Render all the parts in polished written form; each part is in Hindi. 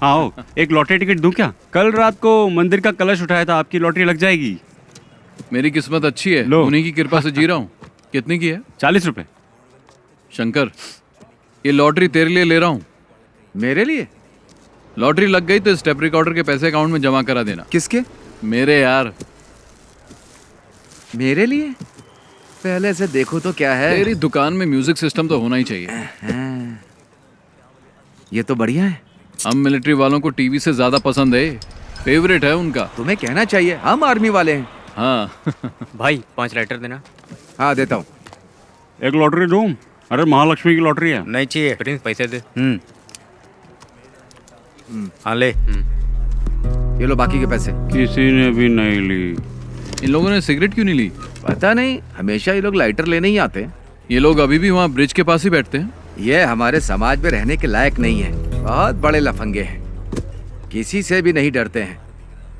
आओ, एक लॉटरी टिकट दूं क्या? कल रात को मंदिर का कलश उठाया था, आपकी लॉटरी लग जाएगी। मेरी किस्मत अच्छी है, लो। उन्हीं की कृपा से जी रहा हूँ। कितनी की है? 40 रुपए। शंकर, ये लॉटरी तेरे लिए ले रहा हूँ। मेरे लिए? लॉटरी लग गई तो स्टेप रिकॉर्डर के पैसे अकाउंट में जमा करा देना। किसके? मेरे यार। मेरे लिए? पहले से देखो तो क्या है। तेरी दुकान में म्यूजिक सिस्टम तो होना ही चाहिए। ये तो बढ़िया है। हम मिलिट्री वालों को टीवी से ज्यादा पसंद है, फेवरेट है उनका। तुम्हें कहना चाहिए, हम आर्मी वाले हैं। हाँ। भाई 5 लाइटर देना। हाँ देता हूँ। एक लॉटरी दूं? अरे महालक्ष्मी की लॉटरी है। नहीं चाहिए प्रिंस, पैसे दे। हाँ ले। ये लो बाकी के पैसे। किसी ने भी नहीं ली। इन लोगों ने सिगरेट क्यों नहीं ली? पता नहीं, हमेशा ये लोग लाइटर लेने ही आते हैं। ये लोग अभी भी वहाँ ब्रिज के पास ही बैठते हैं। ये हमारे समाज में रहने के लायक नहीं है। बहुत बड़े लफंगे हैं, किसी से भी नहीं डरते हैं।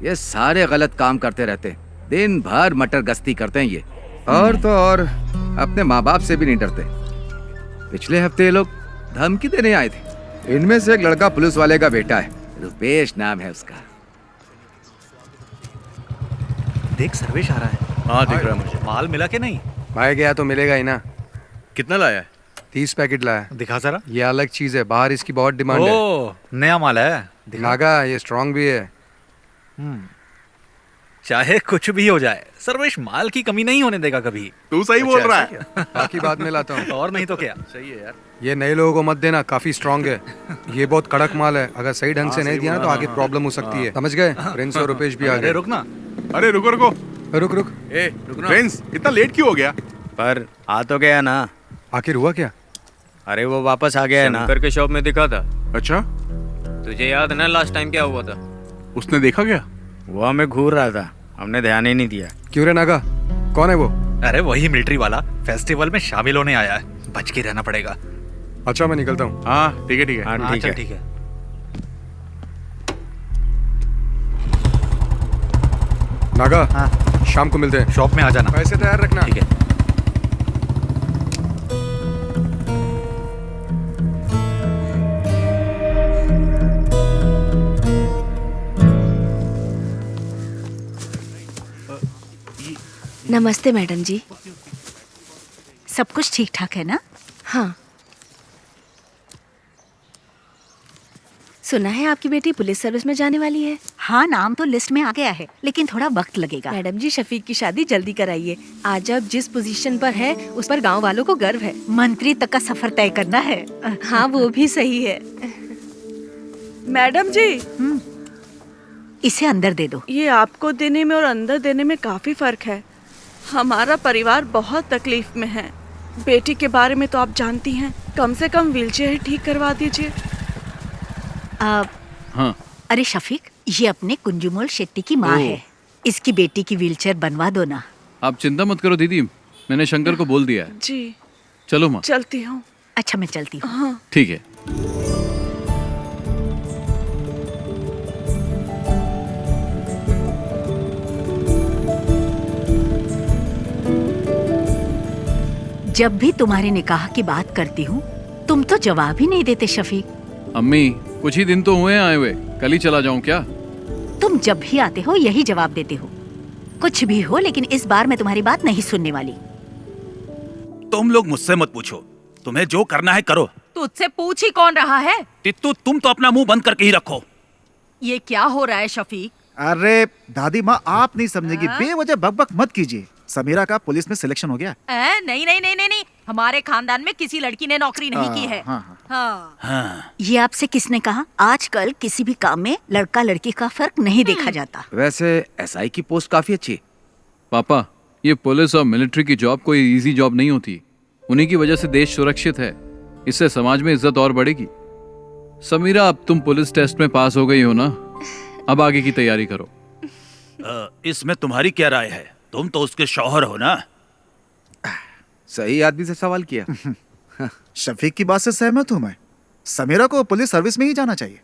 ये सारे गलत काम करते रहते हैं, दिन भर मटर गश्ती करते हैं ये। और तो और अपने माँ बाप से भी नहीं डरते। पिछले हफ्ते ये लोग धमकी देने आए थे। इनमें से एक लड़का पुलिस वाले का बेटा है, रुपेश नाम है उसका। देख सर्वेश आ रहा है। हाँ दिख रहा है मुझे। माल मिला के नहीं? भाई गया तो मिलेगा ही ना। कितना लाया है? 30 पैकेट लाया। दिखा जरा। ये अलग चीज है, बाहर इसकी बहुत डिमांड है। ओ नया माल है। दिखा। नागा ये स्ट्रांग भी है। चाहे कुछ भी हो जाए, सर्वेश माल की कमी नहीं होने देगा कभी। तू सही बोल रहा है। बाकी बाद में लाता हूँ। और नहीं तो क्या। सही है यार। ये नए लोगों को मत देना, काफी स्ट्रांग है। ये बहुत कड़क माल है, अगर सही ढंग से नहीं दिया ना तो आगे प्रॉब्लम हो सकती है। समझ गए? प्रिंस और रुपेश भी आ अरे गए। रुक ना। अरे रुको रुको। रुक रुक। ए फ्रेंड्स, इतना लेट क्यों हो गया? पर आ तो गया ना। आखिर हुआ क्या? अरे वो वापस आ गया है ना। शंकर के शॉप में दिखा था। अच्छा, तुझे याद है ना लास्ट टाइम क्या हुआ था? उसने देखा क्या? वो हमें घूर रहा था, हमने ध्यान ही नहीं दिया। क्यों रे नागा, कौन है वो? अरे वही मिलिट्री वाला फेस्टिवल में शामिल होने आया है, बच के रहना पड़ेगा। अच्छा मैं निकलता हूँ। हाँ ठीक है ठीक है। हाँ हाँ ठीक चल है। ठीक है। नागा हाँ शाम को मिलते हैं। शॉप में आ जाना। पैसे तैयार रखना। ठीक है। नमस्ते मैडम जी। सब कुछ ठीक ठाक है ना? हाँ, सुना है आपकी बेटी पुलिस सर्विस में जाने वाली है। हाँ, नाम तो लिस्ट में आ गया है, लेकिन थोड़ा वक्त लगेगा। मैडम जी, शफीक की शादी जल्दी कराइए। आज अब जिस पोजीशन पर है उस पर गांव वालों को गर्व है। मंत्री तक का सफर तय करना है। हाँ वो भी सही है। मैडम जी, इसे अंदर दे दो। ये आपको देने में और अंदर देने में काफी फर्क है। हमारा परिवार बहुत तकलीफ में है। बेटी के बारे में तो आप जानती हैं, कम से कम व्हीलचेयर ठीक करवा दीजिए। हाँ। अरे शफीक, ये अपने कुंजुमोल शेट्टी की माँ है। इसकी बेटी की व्हीलचेयर बनवा दो ना। आप चिंता मत करो दीदी, मैंने शंकर को बोल दिया है। जी चलो माँ। चलती हूँ। अच्छा मैं चलती हूँ। हाँ। ठीक है। जब भी तुम्हारे निकाह की बात करती हूँ तुम तो जवाब ही नहीं देते शफीक। अम्मी, कुछ ही दिन तो हुए आए हुए, कल ही चला जाऊं क्या? तुम जब भी आते हो यही जवाब देते हो। कुछ भी हो, लेकिन इस बार मैं तुम्हारी बात नहीं सुनने वाली। तुम लोग मुझसे मत पूछो, तुम्हें जो करना है करो। तुझसे पूछ ही कौन रहा है? तित्तू, तुम तो अपना मुंह बंद करके ही रखो। ये क्या हो रहा है शफीक? अरे दादी माँ, आप नहीं समझेगी, बेवजह बकबक मत कीजिए। समीरा का पुलिस में सिलेक्शन हो गया। नहीं नहीं नहीं नहीं नहीं, हमारे खानदान में किसी लड़की ने नौकरी नहीं की है। हाँ। ये आपसे किसने कहा? आजकल किसी भी काम में लड़का लड़की का फर्क नहीं देखा जाता। वैसे एसआई की पोस्ट काफी अच्छी है। पापा, ये पुलिस और मिलिट्री की जॉब कोई इजी जॉब नहीं होती। उन्हीं की वजह से देश सुरक्षित है, इससे समाज में इज्जत और बढ़ेगी। समीरा, अब तुम पुलिस टेस्ट में पास हो गई हो ना, अब आगे की तैयारी करो। इसमें तुम्हारी क्या राय है? तुम तो उसके शौहर हो ना। सही आदमी से सवाल किया। शफीक की बात से सहमत हूँ मैं। समीरा को पुलिस सर्विस में ही जाना चाहिए।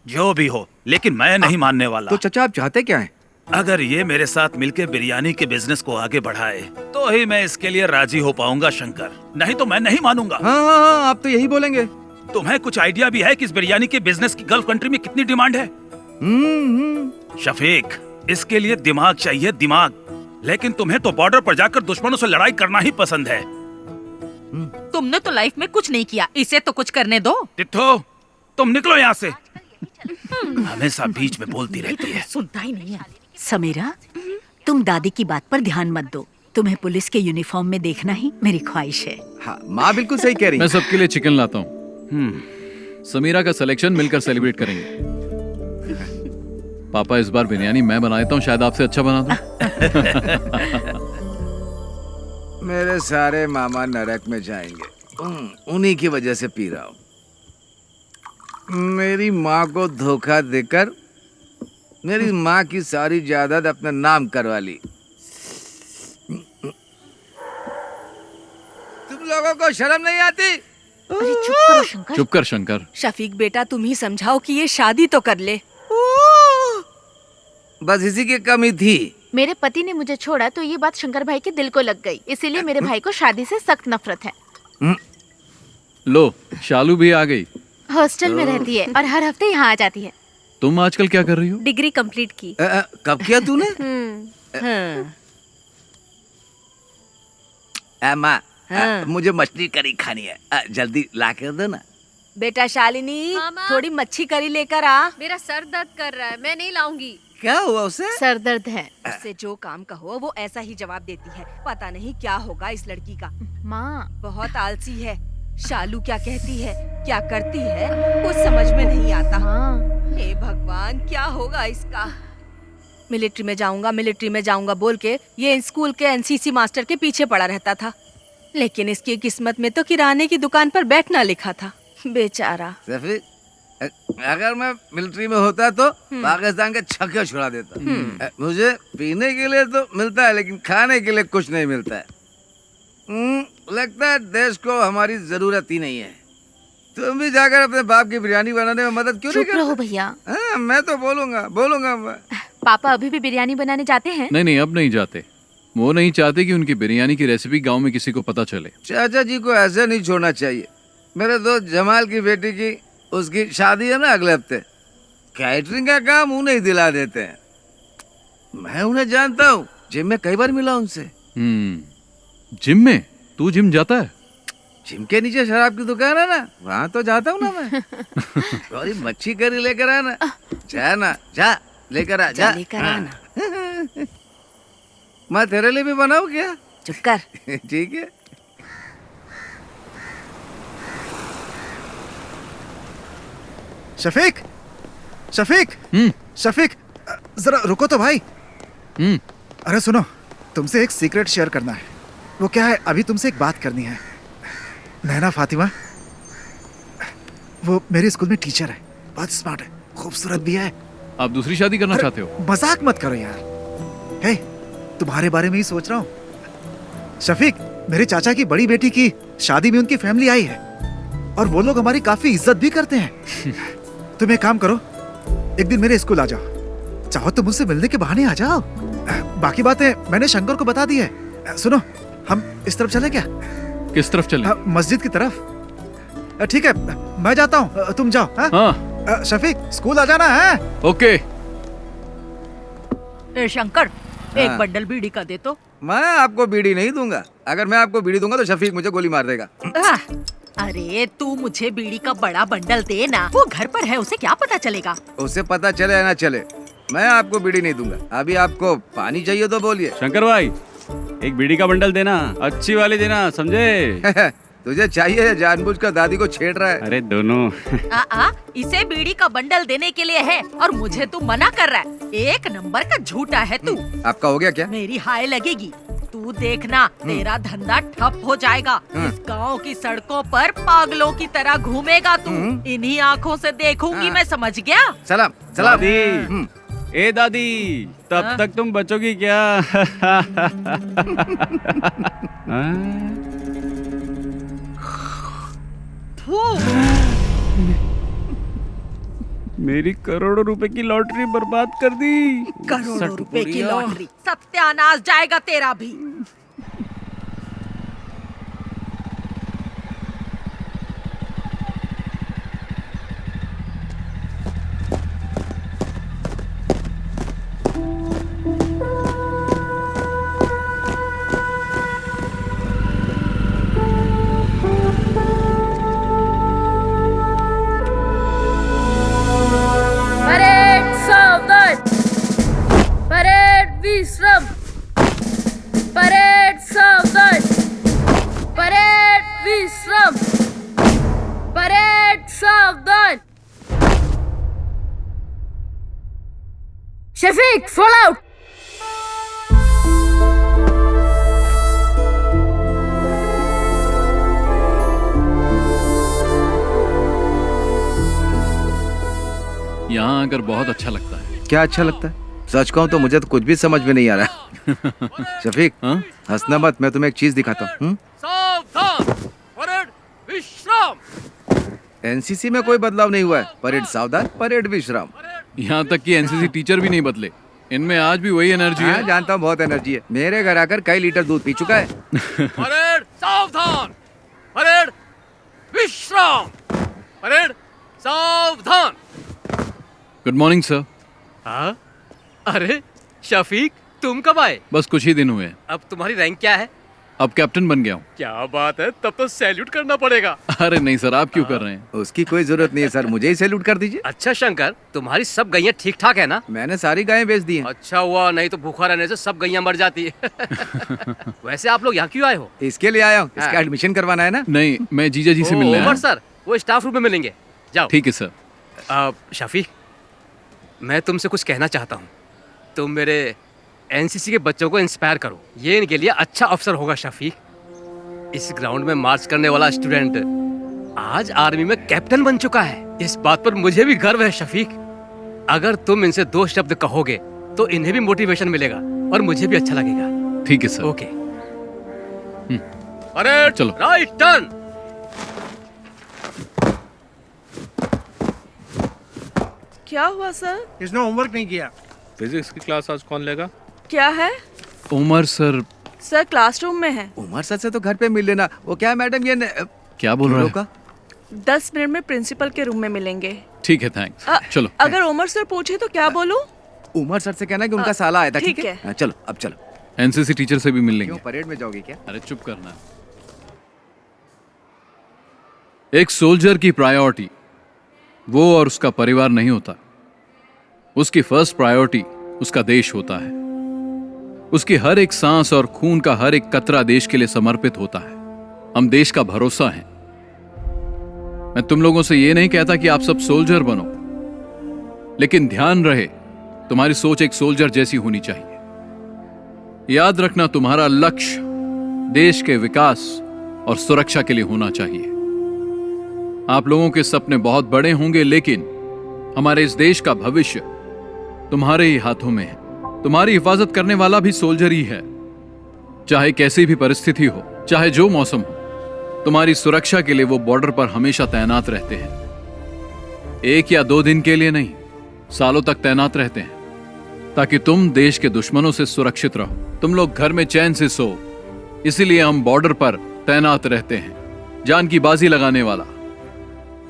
जो भी हो, लेकिन मैं नहीं मानने वाला। तो चाचा आप चाहते क्या हैं? अगर ये मेरे साथ मिलकर बिरयानी के बिजनेस को आगे बढ़ाए तो ही मैं इसके लिए राजी हो पाऊंगा शंकर, नहीं तो मैं नहीं मानूंगा। हाँ, आप तो यही बोलेंगे। तुम्हें कुछ आइडिया भी है कि इस बिरयानी के बिजनेस की गल्फ कंट्री में कितनी डिमांड है? शफीक, इसके लिए दिमाग चाहिए, दिमाग। लेकिन तुम्हें तो बॉर्डर पर जाकर दुश्मनों से लड़ाई करना ही पसंद है। तुमने तो लाइफ में कुछ नहीं किया, इसे तो कुछ करने दो। तिथो, तुम निकलो यहाँ से। हमेशा बीच में बोलती रहती है। सुनता ही नहीं है। समीरा, तुम दादी की बात पर ध्यान मत दो। तुम्हें पुलिस के यूनिफॉर्म में देखना ही मेरी ख्वाहिश है। हाँ, माँ बिल्कुल सही कह रही मैं सबके लिए चिकन लाता हूँ। समीरा का सिलेक्शन मिलकर सेलिब्रेट करेंगे। पापा, इस बार बिरयानी मैं बनाता हूँ, शायद आपसे अच्छा बना दूं। मेरे सारे मामा नरक में जाएंगे, उन्हीं की वजह से पी रहा हूँ। मेरी माँ को धोखा देकर मेरी माँ की सारी जायदाद अपने नाम करवा ली। तुम लोगों को शर्म नहीं आती? अरे चुप करो शंकर। चुप कर शंकर। शफीक बेटा, तुम ही समझाओ कि ये शादी तो कर ले। बस इसी की कमी थी। मेरे पति ने मुझे छोड़ा तो ये बात शंकर भाई के दिल को लग गई, इसीलिए मेरे भाई को शादी से सख्त नफरत है। लो, शालू भी आ गई। हॉस्टल में रहती है और हर हफ्ते यहाँ आ जाती है। तुम आजकल क्या कर रही हो? डिग्री कंप्लीट की। कब किया तूने? माँ, मुझे मछली करी खानी है, जल्दी ला कर दो ना। बेटा शालिनी, थोड़ी मच्छी करी लेकर आ। मेरा सर दर्द कर रहा है, मैं नहीं लाऊंगी। क्या हुआ उसे? सर दर्द है। उससे जो काम कहो वो ऐसा ही जवाब देती है। पता नहीं क्या होगा इस लड़की का। माँ, बहुत आलसी है। शालू क्या कहती है, क्या करती है, कुछ समझ में नहीं आता। हे भगवान, क्या होगा इसका। मिलिट्री में जाऊंगा बोल के ये स्कूल के एनसीसी मास्टर के पीछे पड़ा रहता था, लेकिन इसकी किस्मत में तो किराने की दुकान पर बैठना लिखा था। बेचारा। अगर मैं मिलिट्री में होता तो पाकिस्तान के छक्के छुड़ा देता। मुझे पीने के लिए तो मिलता है, लेकिन खाने के लिए कुछ नहीं मिलता है। लगता है देश को हमारी जरूरत ही नहीं है। तुम भी जाकर अपने बाप की बिरयानी बनाने में मदद क्यों नहीं करते? चुप रहो भैया। मैं तो बोलूंगा मैं। पापा अभी भी बिरयानी बनाने जाते हैं? नहीं, अब नहीं जाते। वो नहीं चाहते कि उनकी बिरयानी की रेसिपी गांव में किसी को पता चले। चाचा जी को ऐसे नहीं छोड़ना चाहिए। मेरे दोस्त जमाल की बेटी की उसकी शादी है ना अगले हफ्ते। कैटरिंग का काम उन्हें ही दिला देते हैं। मैं उन्हें जानता हूँ, जिम में कई बार मिला उनसे। जिम में? तू जिम जाता है? जिम के नीचे शराब की दुकान है ना, वहाँ तो जाता हूँ ना मैं। थोड़ी मच्छी करी लेकर आना। जा लेकर आ जा। मैं तेरे लिए भी बनाऊँ क्या? चुप कर। ठीक है। शफीक, शफीक, जरा रुको तो भाई। अरे सुनो, तुमसे एक सीक्रेट शेयर करना है। वो क्या है, अभी तुमसे एक बात करनी है। नैना फातिमा, वो मेरे स्कूल में टीचर है, बहुत स्मार्ट है, खूबसूरत भी है। आप दूसरी शादी करना चाहते हो? मजाक मत करो यार। हे, तुम्हारे बारे में ही सोच रहा हूँ। शफीक, मेरे चाचा की बड़ी बेटी की शादी में उनकी फैमिली आई है और वो लोग हमारी काफी इज्जत भी करते हैं। तुम एक काम करो, एक दिन मेरे स्कूल आ जाओ। चाहो तो मुझसे मिलने के बहाने आ जाओ। बाकी बातें मैंने शंकर को बता दी है। सुनो, हम इस तरफ चले क्या? किस तरफ चले? मस्जिद की तरफ। ठीक है, मैं जाता हूँ, तुम जाओ। हाँ? शफीक, स्कूल आ जाना है। ओके। शंकर, एक बंडल बीड़ी का दे तो। मैं आपको बीड़ी नहीं दूंगा। अगर मैं आपको बीड़ी दूंगा तो शफीक मुझे गोली मार देगा। अरे तू मुझे बीड़ी का बड़ा बंडल दे ना, वो घर पर है, उसे क्या पता चलेगा? उसे पता चले या ना चले, मैं आपको बीड़ी नहीं दूंगा। अभी आपको पानी चाहिए तो बोलिए। शंकर भाई, एक बीड़ी का बंडल देना, अच्छी वाली देना, समझे? तुझे चाहिए या जानबूझकर दादी को छेड़ रहा है? अरे दोनों। इसे बीड़ी का बंडल देने के लिए है और मुझे तू मना कर रहा है। एक नंबर का झूठा है तू। आपका हो गया क्या? मेरी हाय लगेगी। तू देखना, तेरा धंधा ठप हो जाएगा। इस गांव की सड़कों पर पागलों की तरह घूमेगा तू। इन्हीं आँखों से देखूंगी मैं, समझ गया? सलाम। दादी, ए दादी, तब तक तुम बचोगी क्या? मेरी करोड़ों रुपए की लॉटरी बर्बाद कर दी। करोड़ों रुपए की लॉटरी, सत्यानाश जाएगा तेरा भी। Shafiq fall out. यहाँ आकर बहुत अच्छा लगता है। क्या अच्छा लगता है? सच कहूँ तो मुझे तो कुछ भी समझ में नहीं आ रहा। शफीक, हंसना मत, मैं तुम्हें एक चीज दिखाता हूँ। सावधान, परेड विश्राम। एनसीसी में कोई बदलाव नहीं हुआ है। परेड सावधान, परेड विश्राम। यहाँ तक कि एनसीसी टीचर भी नहीं बदले, इनमें आज भी वही एनर्जी है। जानता हूँ, बहुत एनर्जी है। मेरे घर आकर कई लीटर दूध पी चुका है। परेड सावधान, परेड विश्राम, परेड सावधान। Good morning sir. हाँ? अरे शफीक, तुम कब आए? बस कुछ ही दिन हुए हैं। अब तुम्हारी रैंक क्या है? अब कैप्टन बन गया हूँ। क्या बात है, तब तो सैल्यूट करना पड़ेगा। अरे नहीं सर, आप क्यों कर रहे हैं? उसकी कोई जरूरत नहीं है सर, मुझे ही सैल्यूट कर दीजिए। अच्छा शंकर, तुम्हारी सब गैयां ठीक ठाक है ना? मैंने सारी गायें बेच दी हैं। अच्छा हुआ, नहीं तो भूखा रहने से सब गैयां मर जाती है। वैसे आप लोग यहाँ क्यों आए हो? इसके लिए आया हूँ, इसका एडमिशन करवाना है ना। नहीं, मैं जीजा जी से मिलने आया उमर हूँ। सर, वो स्टाफ रूम में मिलेंगे, जाओ। ठीक है सर। शफीक, मैं तुमसे कुछ कहना चाहता हूँ। तुम मेरे एनसीसी के बच्चों को इंस्पायर करो, ये इनके लिए अच्छा अवसर होगा। शफीक, इस ग्राउंड में मार्च करने वाला स्टूडेंट आज आर्मी में कैप्टन बन चुका है। इस बात पर मुझे भी गर्व है। शफीक, अगर तुम इनसे 2 शब्द कहोगे तो इन्हें भी मोटिवेशन मिलेगा और मुझे भी अच्छा लगेगा। ठीक है सर। ओके। अरे चलो। Right turn. क्या हुआ सर? इसने होमवर्क नहीं किया। फिजिक्स की क्लास आज कौन लेगा? क्या है? उमर सर। सर क्लासरूम में है। उमर सर से तो घर पे मिल लेना। वो क्या मैडम, ये क्या बोल रहा है? 10 मिनट में प्रिंसिपल के रूम में मिलेंगे। ठीक है, थैंक्स। चलो। अगर उमर सर पूछे तो क्या बोलूं? उमर सर से कहना कि उनका साला आया था। ठीक है? है। चलो, अब चलो। एनसीसी टीचर से भी मिल लेंगे। क्यों, परेड में जाओगे क्या? अरे चुप करना। एक सोल्जर की प्रायोरिटी वो और उसका परिवार नहीं होता। उसकी फर्स्ट प्रायोरिटी उसका देश होता है। उसकी हर एक सांस और खून का हर एक कतरा देश के लिए समर्पित होता है। हम देश का भरोसा हैं। मैं तुम लोगों से यह नहीं कहता कि आप सब सोल्जर बनो, लेकिन ध्यान रहे तुम्हारी सोच एक सोल्जर जैसी होनी चाहिए। याद रखना, तुम्हारा लक्ष्य देश के विकास और सुरक्षा के लिए होना चाहिए। आप लोगों के सपने बहुत बड़े होंगे, लेकिन हमारे इस देश का भविष्य तुम्हारे ही हाथों में है। तुम्हारी हिफाजत करने वाला भी सोल्जर ही है। चाहे कैसी भी परिस्थिति हो, चाहे जो मौसम हो, तुम्हारी सुरक्षा के लिए वो बॉर्डर पर हमेशा तैनात रहते हैं। 1 या 2 दिन के लिए नहीं, सालों तक तैनात रहते हैं, ताकि तुम देश के दुश्मनों से सुरक्षित रहो, तुम लोग घर में चैन से सो। इसीलिए हम बॉर्डर पर तैनात रहते हैं। जान की बाजी लगाने वाला,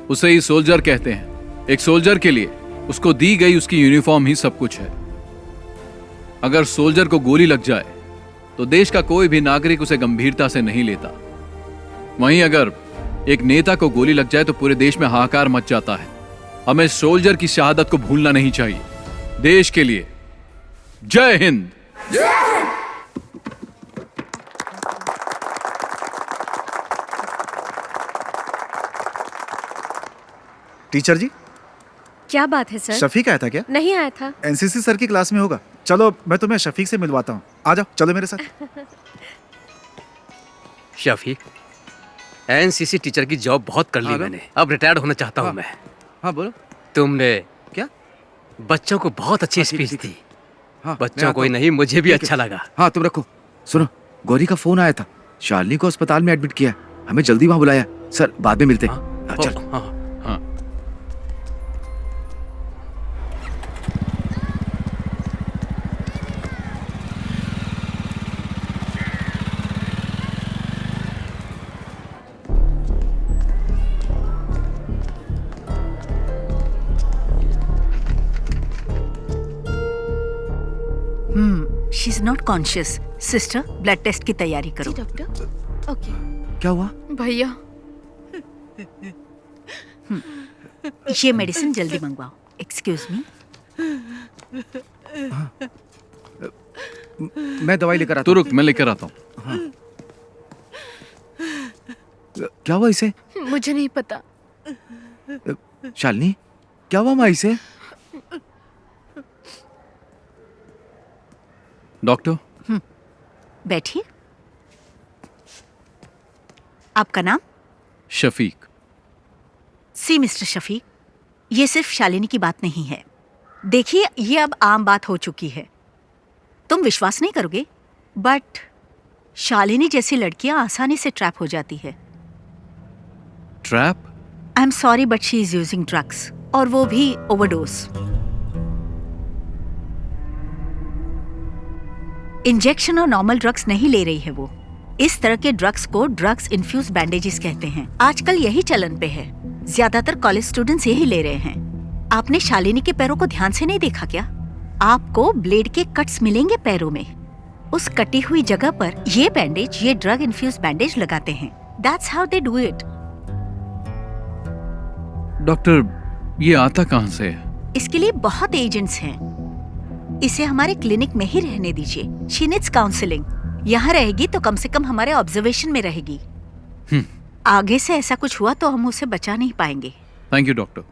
उसे ही सोल्जर कहते हैं। एक सोल्जर के लिए उसको दी गई उसकी यूनिफॉर्म ही सब कुछ है। अगर सोल्जर को गोली लग जाए तो देश का कोई भी नागरिक उसे गंभीरता से नहीं लेता। वहीं अगर एक नेता को गोली लग जाए तो पूरे देश में हाहाकार मच जाता है। हमें सोल्जर की शहादत को भूलना नहीं चाहिए। देश के लिए जय हिंद। टीचर जी, क्या बात है सर? शफीक आया था क्या? नहीं आया था। एनसीसी सर की क्लास में होगा। चलो मैं तुम्हें शफीक से मिलवाता हूँ। आ जाओ, चलो मेरे साथ। शफीक, एनसीसी टीचर की जॉब बहुत कर ली मैंने, अब रिटायर्ड होना चाहता हूँ मैं। हाँ बोलो। तुमने क्या बच्चों को बहुत अच्छी स्पीच दी। हाँ, बच्चों को ही नहीं, मुझे भी अच्छा लगा। हाँ तुम रखो। सुनो, गौरी का फोन आया था। शालिनी को अस्पताल में एडमिट किया, हमें जल्दी वहां बुलाया। सर बाद में मिलते हैं। चल। हाँ। She is not conscious. Sister, blood test की तैयारी करो। जी डॉक्टर। ओके। क्या हुआ? भैया, ये मेडिसिन जल्दी मंगवाओ। Excuse me. मैं दवाई लेकर आता हूँ। तो रुक, मैं लेकर आता हूँ। हाँ। क्या हुआ इसे? मुझे नहीं पता। शालिनी, क्या हुआ माँ इसे? डॉक्टर। बैठिए। आपका नाम? शफीक। सी मिस्टर शफीक, ये सिर्फ शालिनी की बात नहीं है। देखिए, ये अब आम बात हो चुकी है। तुम विश्वास नहीं करोगे, बट शालिनी जैसी लड़कियां आसानी से ट्रैप हो जाती है। Trap? I am sorry but she is using drugs, और वो भी ओवरडोज। इंजेक्शन और नॉर्मल ड्रग्स नहीं ले रही है वो। इस तरह के ड्रग्स को ड्रग्स इन्फ्यूज बैंडेजेस कहते हैं। आजकल यही चलन पे है। ज्यादातर कॉलेज स्टूडेंट्स यही ले रहे हैं। आपने शालिनी के पैरों को ध्यान से नहीं देखा क्या? आपको ब्लेड के कट्स मिलेंगे पैरों में। उस कटी हुई जगह पर ये बैंडेज, ये ड्रग इन्फ्यूज बैंडेज लगाते हैं। That's how they do it. Doctor, ये आता कहाँ से है? इसके लिए बहुत एजेंट्स हैं। इसे हमारे क्लिनिक में ही रहने दीजिए। She needs counselling. यहाँ रहेगी तो कम से कम हमारे ऑब्जर्वेशन में रहेगी। आगे से ऐसा कुछ हुआ तो हम उसे बचा नहीं पाएंगे। Thank you doctor.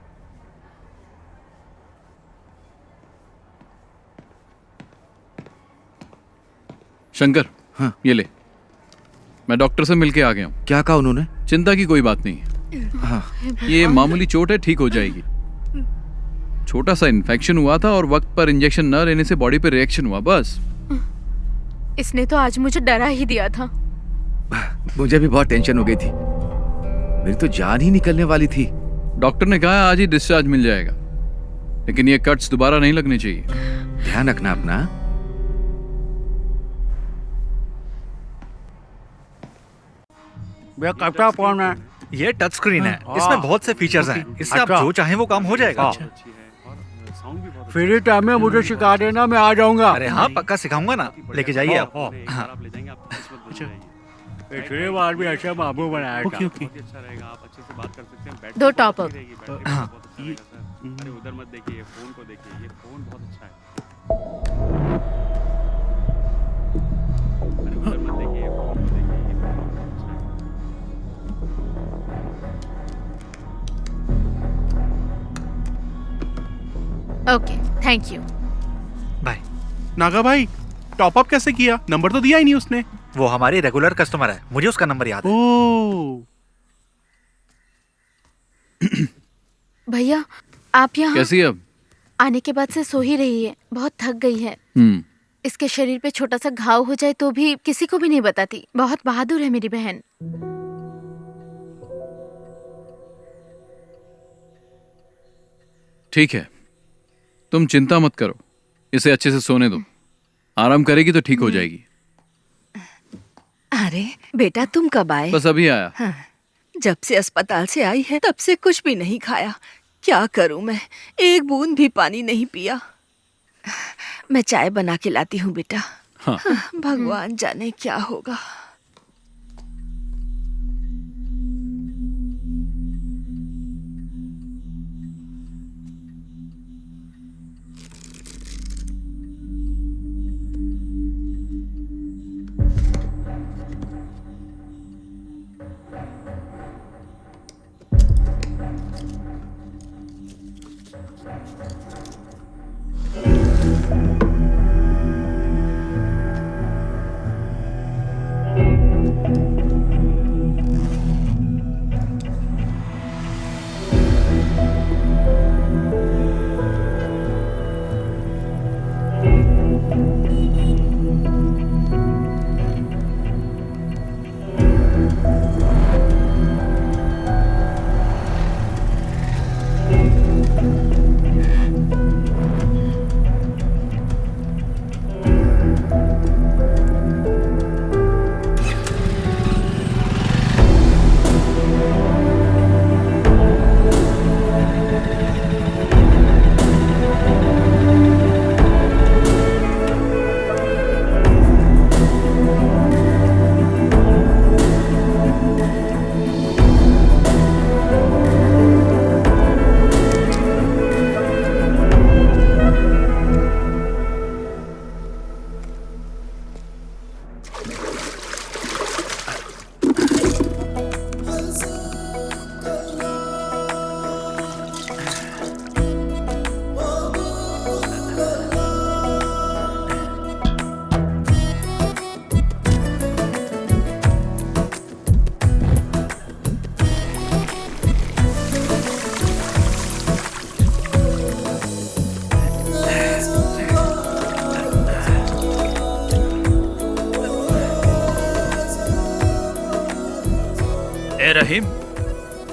शंकर, हाँ। ये ले। मैं डॉक्टर से मिलके आ गया हूँ। क्या कहा उन्होंने? चिंता की कोई बात नहीं है। हाँ। ये मामूली चोट है, ठीक हो जाएगी। छोटा सा इन्फेक्शन हुआ था और वक्त पर इंजेक्शन न लेने से बॉडी पे रिएक्शन हुआ, बस। इसने तो आज मुझे डरा ही दिया था। मुझे भी बहुत टेंशन हो गई थी। मेरी तो जान ही निकलने वाली थी। डॉक्टर ने कहा आज ही डिस्चार्ज मिल जाएगा, लेकिन ये कट्स दोबारा नहीं लगने चाहिए। ध्यान रखना अपना। भैया कैप्टा फोन है। ये टच स्क्रीन है, इसमें बहुत से फीचर्स हैं। इससे आप जो चाहें वो काम हो जाएगा। फ्री टाइम में मुझे सिखा देना, मैं आ जाऊंगा। अरे हाँ, पक्का सिखाऊंगा ना, लेके जाइए आप। पिछली बार भी ऐसा बाबू बनाया था। दो टॉप अप। उधर मत देखिए, फोन को देखिए। ये फोन बहुत अच्छा है। अरे उधर मत देखिए, फोन को देखिए। ये फोन बहुत अच्छा है। Okay, thank you. Bye. Naga भाई, टॉप अप कैसे किया? नंबर तो दिया ही नहीं उसने। वो हमारी रेगुलर कस्टमर है, मुझे उसका नंबर याद है। भैया, आप यहाँ कैसी है अब? आने के बाद से सो ही रही है, बहुत थक गई है। इसके शरीर पे छोटा सा घाव हो जाए तो भी किसी को भी नहीं बताती। बहुत बहादुर है मेरी बहन। ठीक है, तुम चिंता मत करो, इसे अच्छे से सोने दो। आराम करेगी तो ठीक हो जाएगी। अरे बेटा, तुम कब आए? बस अभी आया। हाँ, जब से अस्पताल से आई है तब से कुछ भी नहीं खाया। क्या करूं मैं, एक बूंद भी पानी नहीं पिया। मैं चाय बना के लाती हूँ बेटा। हाँ। भगवान जाने क्या होगा।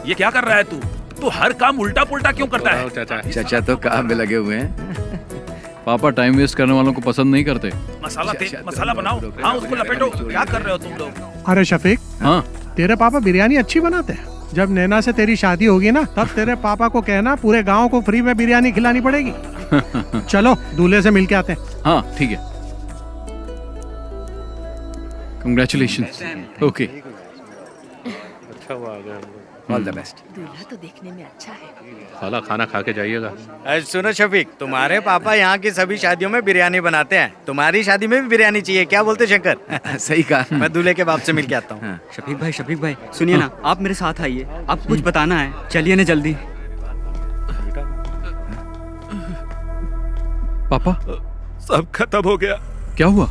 ये क्या कर रहा है तू हर काम उल्टा पुल्टा क्यों करता है? चाचा तो काम में लगे हुए हैं। पापा टाइम वेस्ट करने वालों को पसंद नहीं करते। मसाला बनाओ, हाँ उसको लपेटो। क्या कर रहे हो तुम लोग? अरे शफीक, हाँ तेरे पापा बिरयानी अच्छी बनाते हैं। जब नैना से तेरी शादी होगी ना, तब तेरे पापा को कहना पूरे गांव को फ्री में बिरयानी खिलानी पड़ेगी। चलो दूल्हे से मिल के आते हैं। हाँ ठीक है। कंग्रेचुलेशंस। ओके, अच्छा हुआ आ गया। All the best. दूल्हा तो देखने में अच्छा है। साला खाना खा के जाइएगा। सुनो शफीक, तुम्हारे पापा यहाँ की सभी शादियों में बिरयानी बनाते हैं, तुम्हारी शादी में भी बिरयानी चाहिए, क्या बोलते शंकर? सही कहा। मैं दूल्हे के बाप से मिल के आता हूँ। शफीक भाई सुनिए ना, आप मेरे साथ आइए, आपको कुछ बताना है, चलिए ना जल्दी। पापा सब खत्म हो गया। क्या हुआ?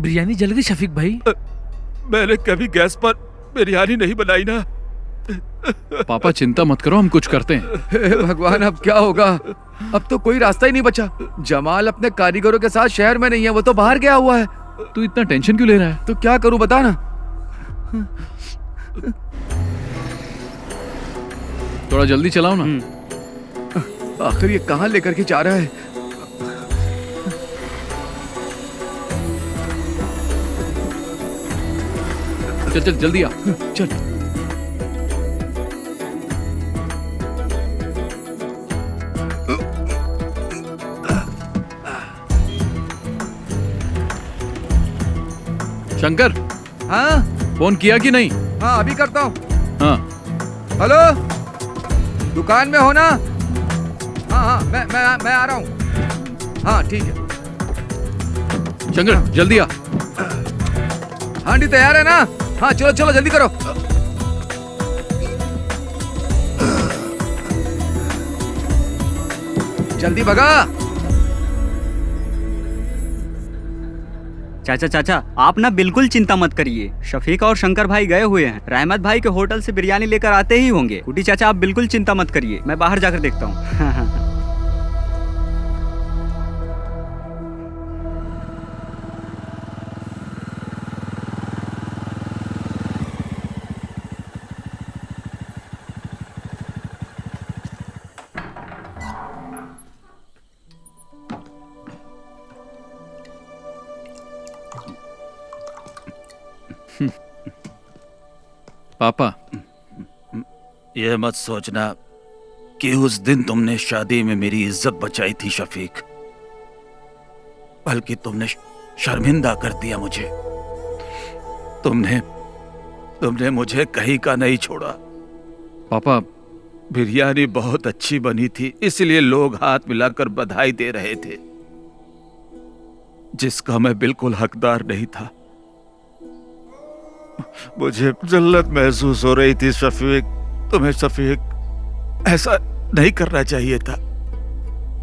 बिरयानी जल गई शफीक भाई। मैंने कभी गैस पर बिरयानी नहीं बनाई ना। पापा चिंता मत करो, हम कुछ करते हैं। हे भगवान, अब क्या होगा? अब तो कोई रास्ता ही नहीं बचा। जमाल अपने कारीगरों के साथ शहर में नहीं है, वो तो बाहर गया हुआ है। तू इतना टेंशन क्यों ले रहा है? तो क्या करूं बता ना। थोड़ा जल्दी चलाओ ना। आखिर ये कहाँ लेकर के जा रहा है? चल चल जल्दी आ। चल। शंकर, हाँ फोन किया कि नहीं? हाँ अभी करता हूँ। हाँ हेलो, दुकान में हो ना? हाँ मैं आ रहा हूँ। हाँ ठीक है। शंकर जल्दी आ। हांडी तैयार है ना? हाँ चलो चलो जल्दी करो। जल्दी भगा। चाचा आप ना बिल्कुल चिंता मत करिए, शफीक और शंकर भाई गए हुए हैं, रहमत भाई के होटल से बिरयानी लेकर आते ही होंगे। कुटी चाचा आप बिल्कुल चिंता मत करिए, मैं बाहर जाकर देखता हूँ। पापा, ये मत सोचना कि उस दिन तुमने शादी में मेरी इज्जत बचाई थी शफीक, बल्कि तुमने शर्मिंदा कर दिया मुझे। तुमने मुझे कहीं का नहीं छोड़ा। पापा, बिरयानी बहुत अच्छी बनी थी, इसलिए लोग हाथ मिलाकर बधाई दे रहे थे, जिसका मैं बिल्कुल हकदार नहीं था। मुझे जल्लत महसूस हो रही थी शफीक। तुम्हें शफीक ऐसा नहीं करना चाहिए था।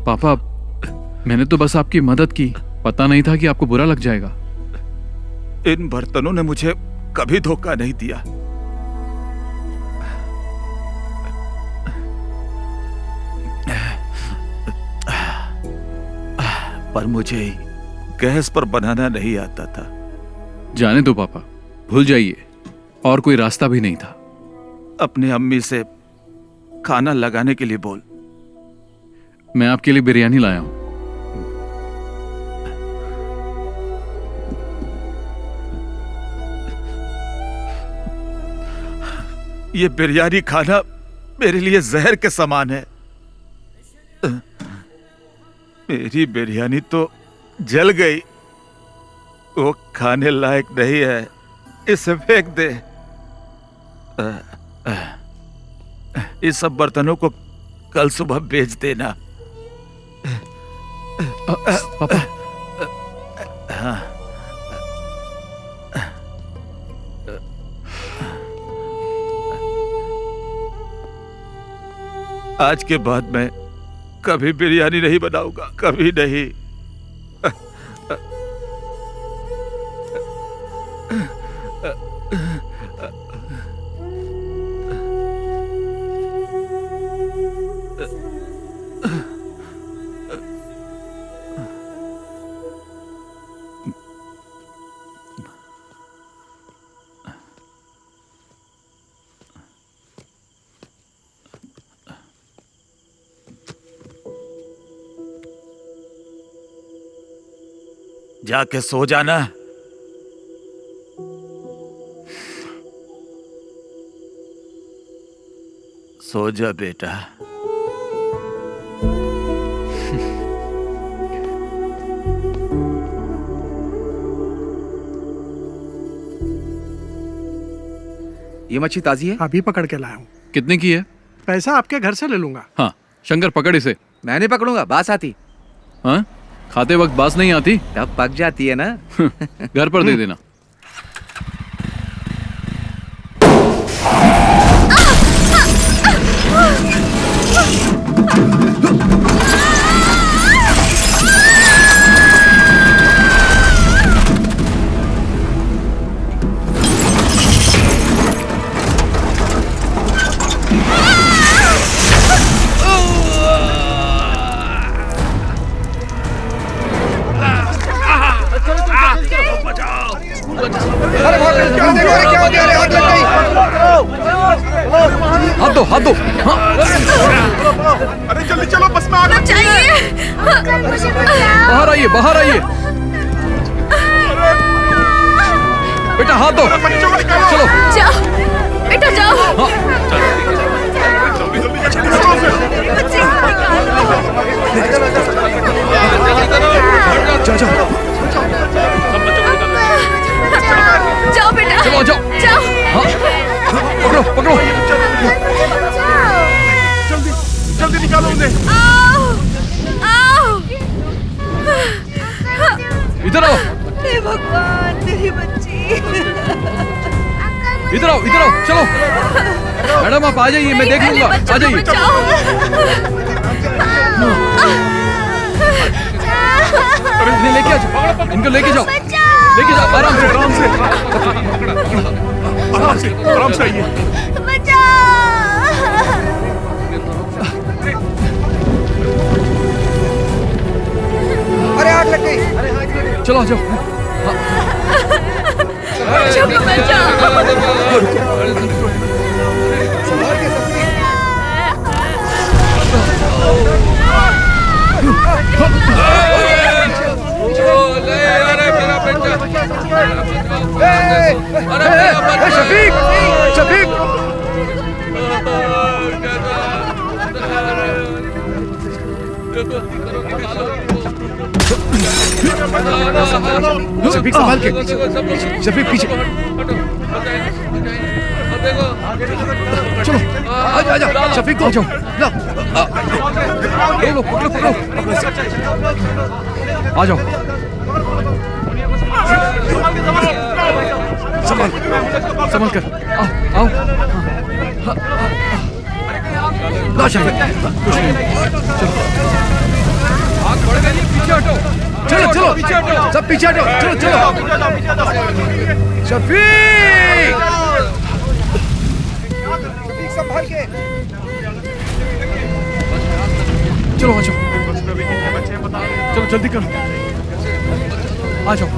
पापा, मैंने तो बस आपकी मदद की, पता नहीं था कि आपको बुरा लग जाएगा। इन बर्तनों ने मुझे कभी धोखा नहीं दिया। पर मुझे गैस पर बनाना नहीं आता था। जाने दो पापा, भूल जाइए, और कोई रास्ता भी नहीं था। अपने अम्मी से खाना लगाने के लिए बोल। मैं आपके लिए बिरयानी लाया हूं। ये बिरयानी खाना मेरे लिए जहर के समान है। मेरी बिरयानी तो जल गई, वो खाने लायक नहीं है, इसे फेंक दे। इस सब बर्तनों को कल सुबह बेच देना। पापा। हाँ। आज के बाद मैं कभी बिरयानी नहीं बनाऊंगा, कभी नहीं। जाके सो जाना। सो जा बेटा। ये मच्छी ताजी है? अभी पकड़ के लाया हूँ। कितने की है? पैसा आपके घर से ले लूंगा। हाँ शंकर पकड़ इसे। मैं नहीं पकड़ूंगा, बास आती। हाँ खाते वक्त बास नहीं आती? तब पक जाती है ना। घर पर दे देना। हाथ दो, हाथ दो। हाँ। अरे जल्दी चलो, बस में आग लग गई है। बाहर आइए, बाहर आइए। बेटा हाथ दो। चलो जाओ बेटा जाओ। जाओ बेटा। चलो जाओ। जाओ। हाँ पकड़ो पकड़ो। जल्दी जल्दी निकालो उन्हें। इधर आओ। हे भगवान तेरी बच्ची। इधर आओ, इधर आओ। चलो मैडम आप आ जाइए, मैं देख लूंगा। आ जाइए। इन्हें लेके आ जाओ, इनको लेके जाओ, लेके जाओ आराम से, आराम से, आराम से, आराम से आइए। अरे आग लग गई। चलो आ जाओ। शफीक, शफीक। शफीक संभाल के। शफीक पीछे। चलो आ जाओ, शफीक को जाओ। लो, पकड़ो पकड़ो। आ जाओ। संभाल संभाल कर। आओ आओ। लो शफीक। चलो चलो, सब पीछे हटो। चलो चलो। शफीक संभाल के। चलो आ जाओ। चलो जल्दी करो। आ जाओ।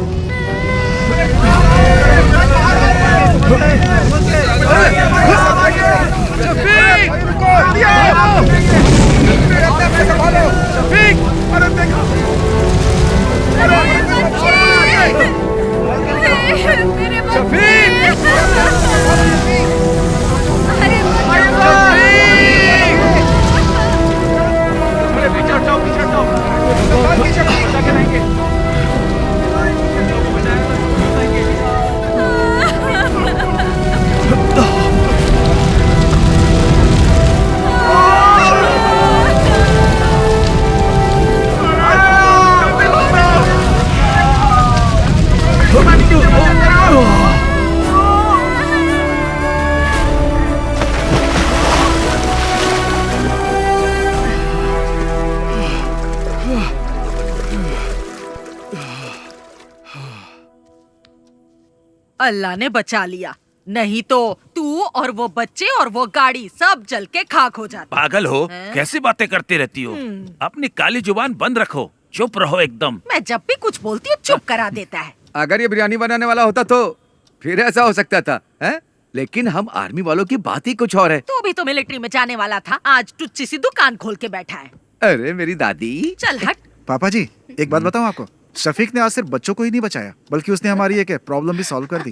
अल्लाह ने बचा लिया, नहीं तो तू और वो बच्चे और वो गाड़ी सब जल के खाक हो जाते। पागल हो, कैसी बातें करती रहती हो? अपनी काली जुबान बंद रखो, चुप रहो एकदम। मैं जब भी कुछ बोलती हूँ चुप करा देता है। अगर ये बिरयानी बनाने वाला होता तो फिर ऐसा हो सकता था, हैं? लेकिन हम आर्मी वालों की बात ही कुछ और है। तू भी तो मिलिट्री में जाने वाला था, आज टुच्ची सी दुकान खोल के बैठा है। अरे मेरी दादी। चल हट। पापा जी एक बात बताऊं आपको, शफीक ने आज सिर्फ बच्चों को ही नहीं बचाया बल्कि उसने हमारी एक प्रॉब्लम भी सॉल्व कर दी।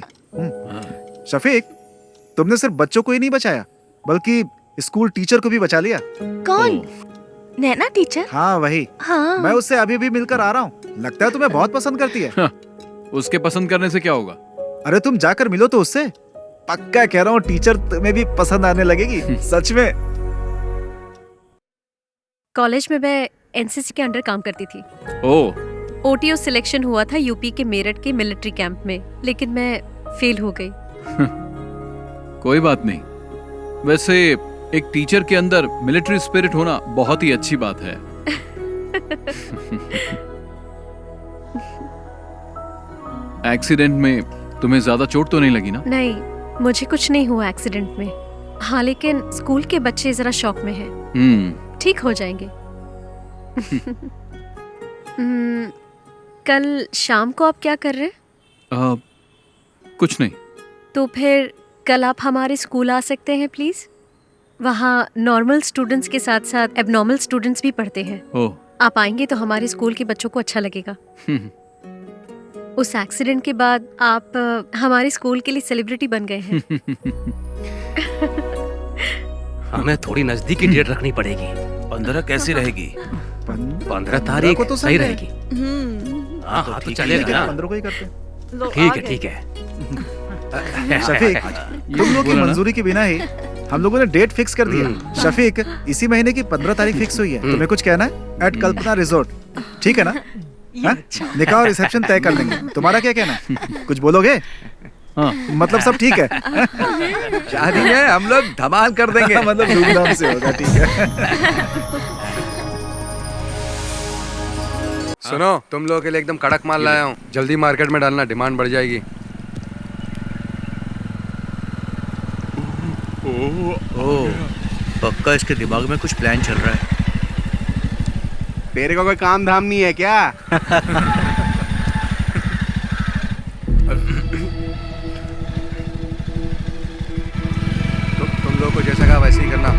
शफीक, तुमने सिर्फ बच्चों को ही नहीं बचाया बल्कि स्कूल टीचर को भी बचा लिया। कौन? नैना टीचर? हाँ वही। हाँ। मैं उससे अभी भी मिलकर आ रहा हूँ। लगता है तुम्हें बहुत पसंद करती है। उसके पसंद करने से क्या होगा? अरे तुम जाकर मिलो तो उससे। पक्का कह रहा हूँ टीचर तुम्हें भी पसंद आने लगेगी। सच में। कॉलेज में मैं एनसीसी के अंडर काम करती थी। ओटीओ सिलेक्शन हुआ था यूपी के मेरठ के मिलिट्री कैंप में, लेकिन मैं फेल हो गई। कोई बात नहीं। वैसे एक टीचर के अंदर मिलिट्री स्पिरिट होना बहुत ही अच्छी बात है। एक्सीडेंट में तुम्हें ज्यादा चोट तो नहीं लगी ना? नहीं, मुझे कुछ नहीं हुआ एक्सीडेंट में। हाँ, लेकिन स्कूल के बच्चे जरा शॉक में हैं। ठीक हो जाएंगे। कल शाम को आप क्या कर रहे हैं? कुछ नहीं। तो फिर कल आप हमारे स्कूल आ सकते हैं प्लीज? वहाँ नॉर्मल स्टूडेंट्स के साथ साथ एबनॉर्मल स्टूडेंट्स भी पढ़ते हैं। आप आएंगे तो हमारे स्कूल के बच्चों को अच्छा लगेगा। उस एक्सीडेंट के बाद आप हमारे स्कूल के लिए सेलिब्रिटी बन गए हैं। हमें थोड़ी नजदीकी डेट रखनी पड़ेगी। 15 कैसी रहेगी? 15 तारीख तो सही रहेगी। हाँ तो चलेगा ना। 15 को ही करते। ठीक है ठीक है। शफीक, तुम लोग की मंजूरी के बिना ही हम लोगों ने डेट फिक्स कर दिया। शफीक, इसी महीने की 15 तारीख फिक्स हुई है। तुम्हें कुछ कहना है? एट कल्पना रिजॉर्ट, ठीक है ना? निकाह और रिसेप्शन तय कर लेंगे। तुम्हारा क्या कहना है? कुछ बोलोगे? हाँ। मतलब सब ठीक है? शादी में हम लोग धमाल कर देंगे। मतलब धूमधाम से होगा। ठीक है। सुनो, तुम लोगों के लिए एकदम कड़क माल लाया हूँ। जल्दी मार्केट में डालना, डिमांड बढ़ जाएगी। पक्का इसके दिमाग में कुछ प्लान चल रहा है। तेरे को कोई काम धाम नहीं है क्या? तुम लोगों को जैसा कहा वैसे ही करना।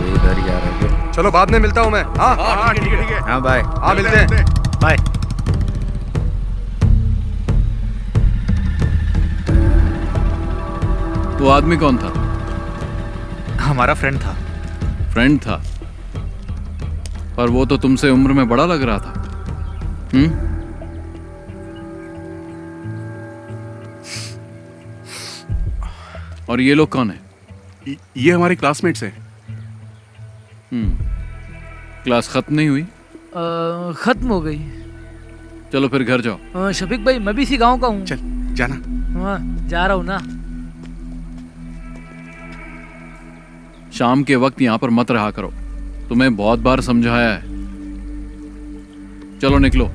इधर ही आ रहे हो। चलो बाद में मिलता हूँ मैं। हाँ ठीक है। हाँ बाय। हाँ मिलते हैं। बाय। वो आदमी कौन था? हमारा फ्रेंड था। फ्रेंड था? पर वो तो तुमसे उम्र में बड़ा लग रहा था। और ये लोग कौन है? ये हमारे क्लासमेट्स हैं। क्लास खत्म नहीं हुई? खत्म हो गई। चलो फिर घर जाओ। शफीक भाई, मैं भी इसी गांव का हूँ। चल जाना। हाँ, जा रहा हूँ ना। शाम के वक्त यहाँ पर मत रहा करो, तुम्हें बहुत बार समझाया है। चलो निकलो,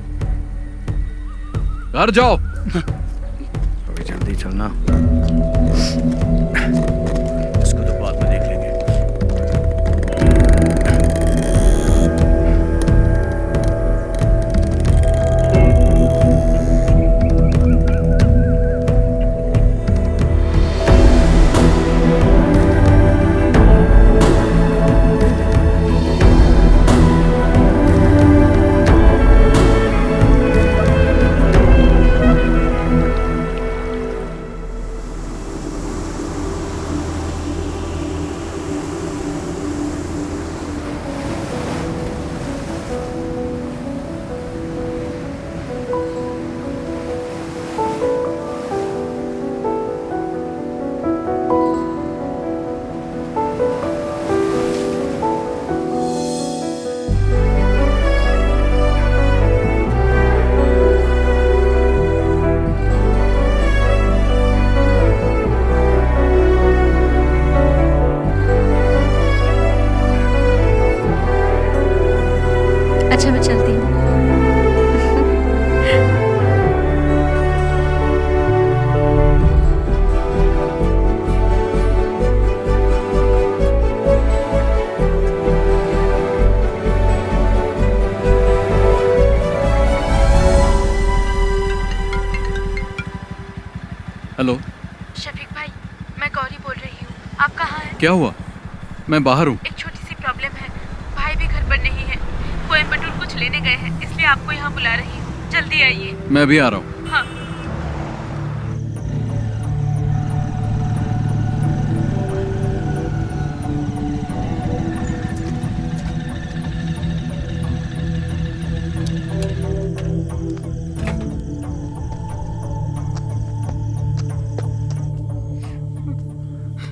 घर जाओ। अभी जल्दी चलना, इसको तो बाद में देख लेंगे। अच्छा, मैं चलती हूँ। हेलो शफीक भाई, मैं गौरी बोल रही हूँ। आप कहाँ हैं? क्या हुआ? मैं बाहर हूँ। एक छोटी सी प्रॉब्लम है। भाई भी घर पर नहीं है, कोयम्बटूर कुछ लेने गए हैं, इसलिए आपको यहाँ बुला रही हूँ। जल्दी आइए। मैं भी आ रहा हूँ। हाँ।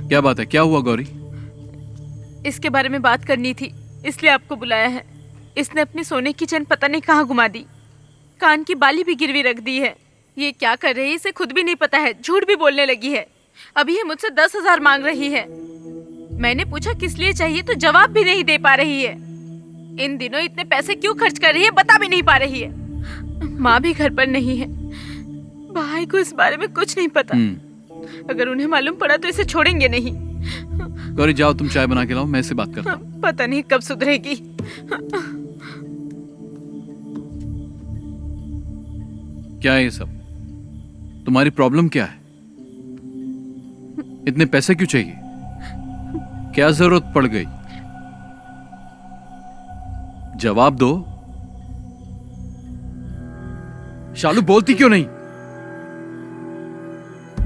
क्या बात है, क्या हुआ गौरी? इसके बारे में बात करनी थी, इसलिए आपको बुलाया है। इसने अपनी सोने की चेन पता नहीं कहाँ घुमा दी, कान की बाली भी गिरवी रख दी है। ये क्या कर रही है इसे खुद भी नहीं पता है, झूठ भी बोलने लगी है। अभी ये मुझसे 10,000 मांग रही है। मैंने पूछा किस लिए चाहिए तो जवाब भी नहीं दे पा रही है। इन दिनों इतने पैसे क्यों खर्च कर रही है बता भी नहीं पा रही है। माँ भी घर पर नहीं है, भाई को इस बारे में कुछ नहीं पता। अगर उन्हें मालूम पड़ा तो इसे छोड़ेंगे नहीं। गौरी जाओ, तुम चाय बना के लाओ, मैं इससे बात करता हूँ। पता नहीं कब सुधरेगी। क्या है ये सब? तुम्हारी प्रॉब्लम क्या है? इतने पैसे क्यों चाहिए? क्या जरूरत पड़ गई? जवाब दो। शालू बोलती क्यों नहीं?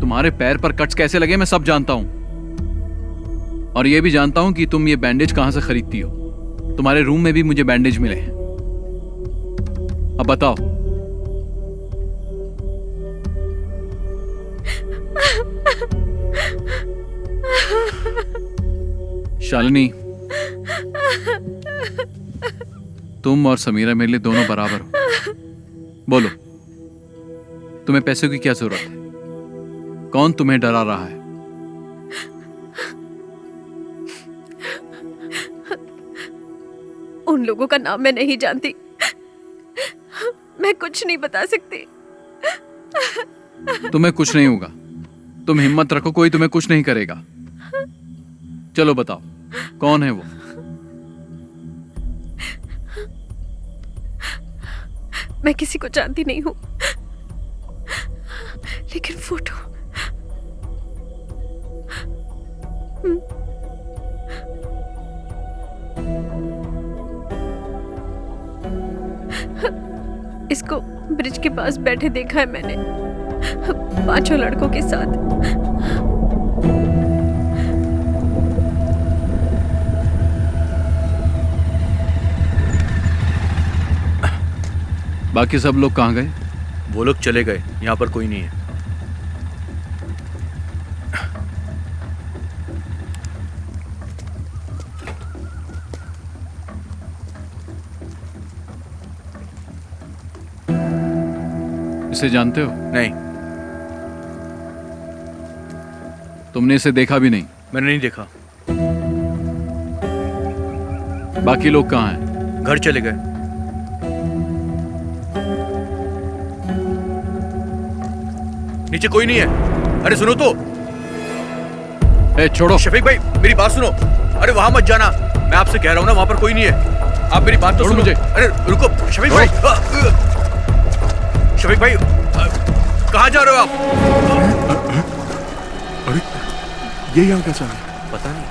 तुम्हारे पैर पर कट्स कैसे लगे मैं सब जानता हूं, और यह भी जानता हूं कि तुम ये बैंडेज कहां से खरीदती हो। तुम्हारे रूम में भी मुझे बैंडेज मिले हैं। अब बताओ। शालिनी, तुम और समीरा मेरे लिए दोनों बराबर हो। बोलो, तुम्हें पैसों की क्या जरूरत है? कौन तुम्हें डरा रहा है? उन लोगों का नाम मैं नहीं जानती, मैं कुछ नहीं बता सकती। तुम्हें कुछ नहीं होगा, तुम हिम्मत रखो, कोई तुम्हें कुछ नहीं करेगा। चलो बताओ, कौन है वो? मैं किसी को जानती नहीं हूं, लेकिन फोटो इसको ब्रिज के पास बैठे देखा है मैंने, 5 लड़कों के साथ। बाकी सब लोग कहां गए? वो लोग चले गए, यहाँ पर कोई नहीं है। इसे जानते हो? नहीं। तुमने इसे देखा भी नहीं? मैंने नहीं देखा। बाकी लोग कहाँ हैं? घर चले गए। नीचे कोई नहीं है। अरे सुनो तो। छोड़ो। शफीक भाई मेरी बात सुनो। अरे वहां मत जाना, मैं आपसे कह रहा हूँ ना, वहां पर कोई नहीं है। आप मेरी बात तो सुनो मुझे। अरे रुको शफीक भाई। शफीक भाई कहाँ जा रहे हो आप? अरे ये यहाँ कैसा है? पता नहीं।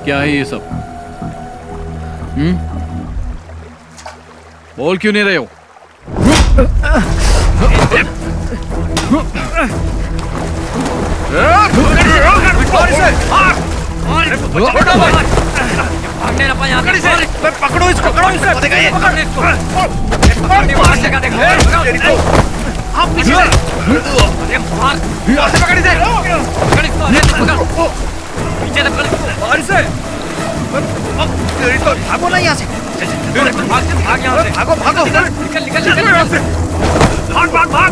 क्या है ये सब? बोल क्यों नहीं रहे हो? पकड़ो इसको, पकड़ो भागो ना यहाँ से। भाग यहाँ से। भागो भागो। निकल यहाँ से। भाग।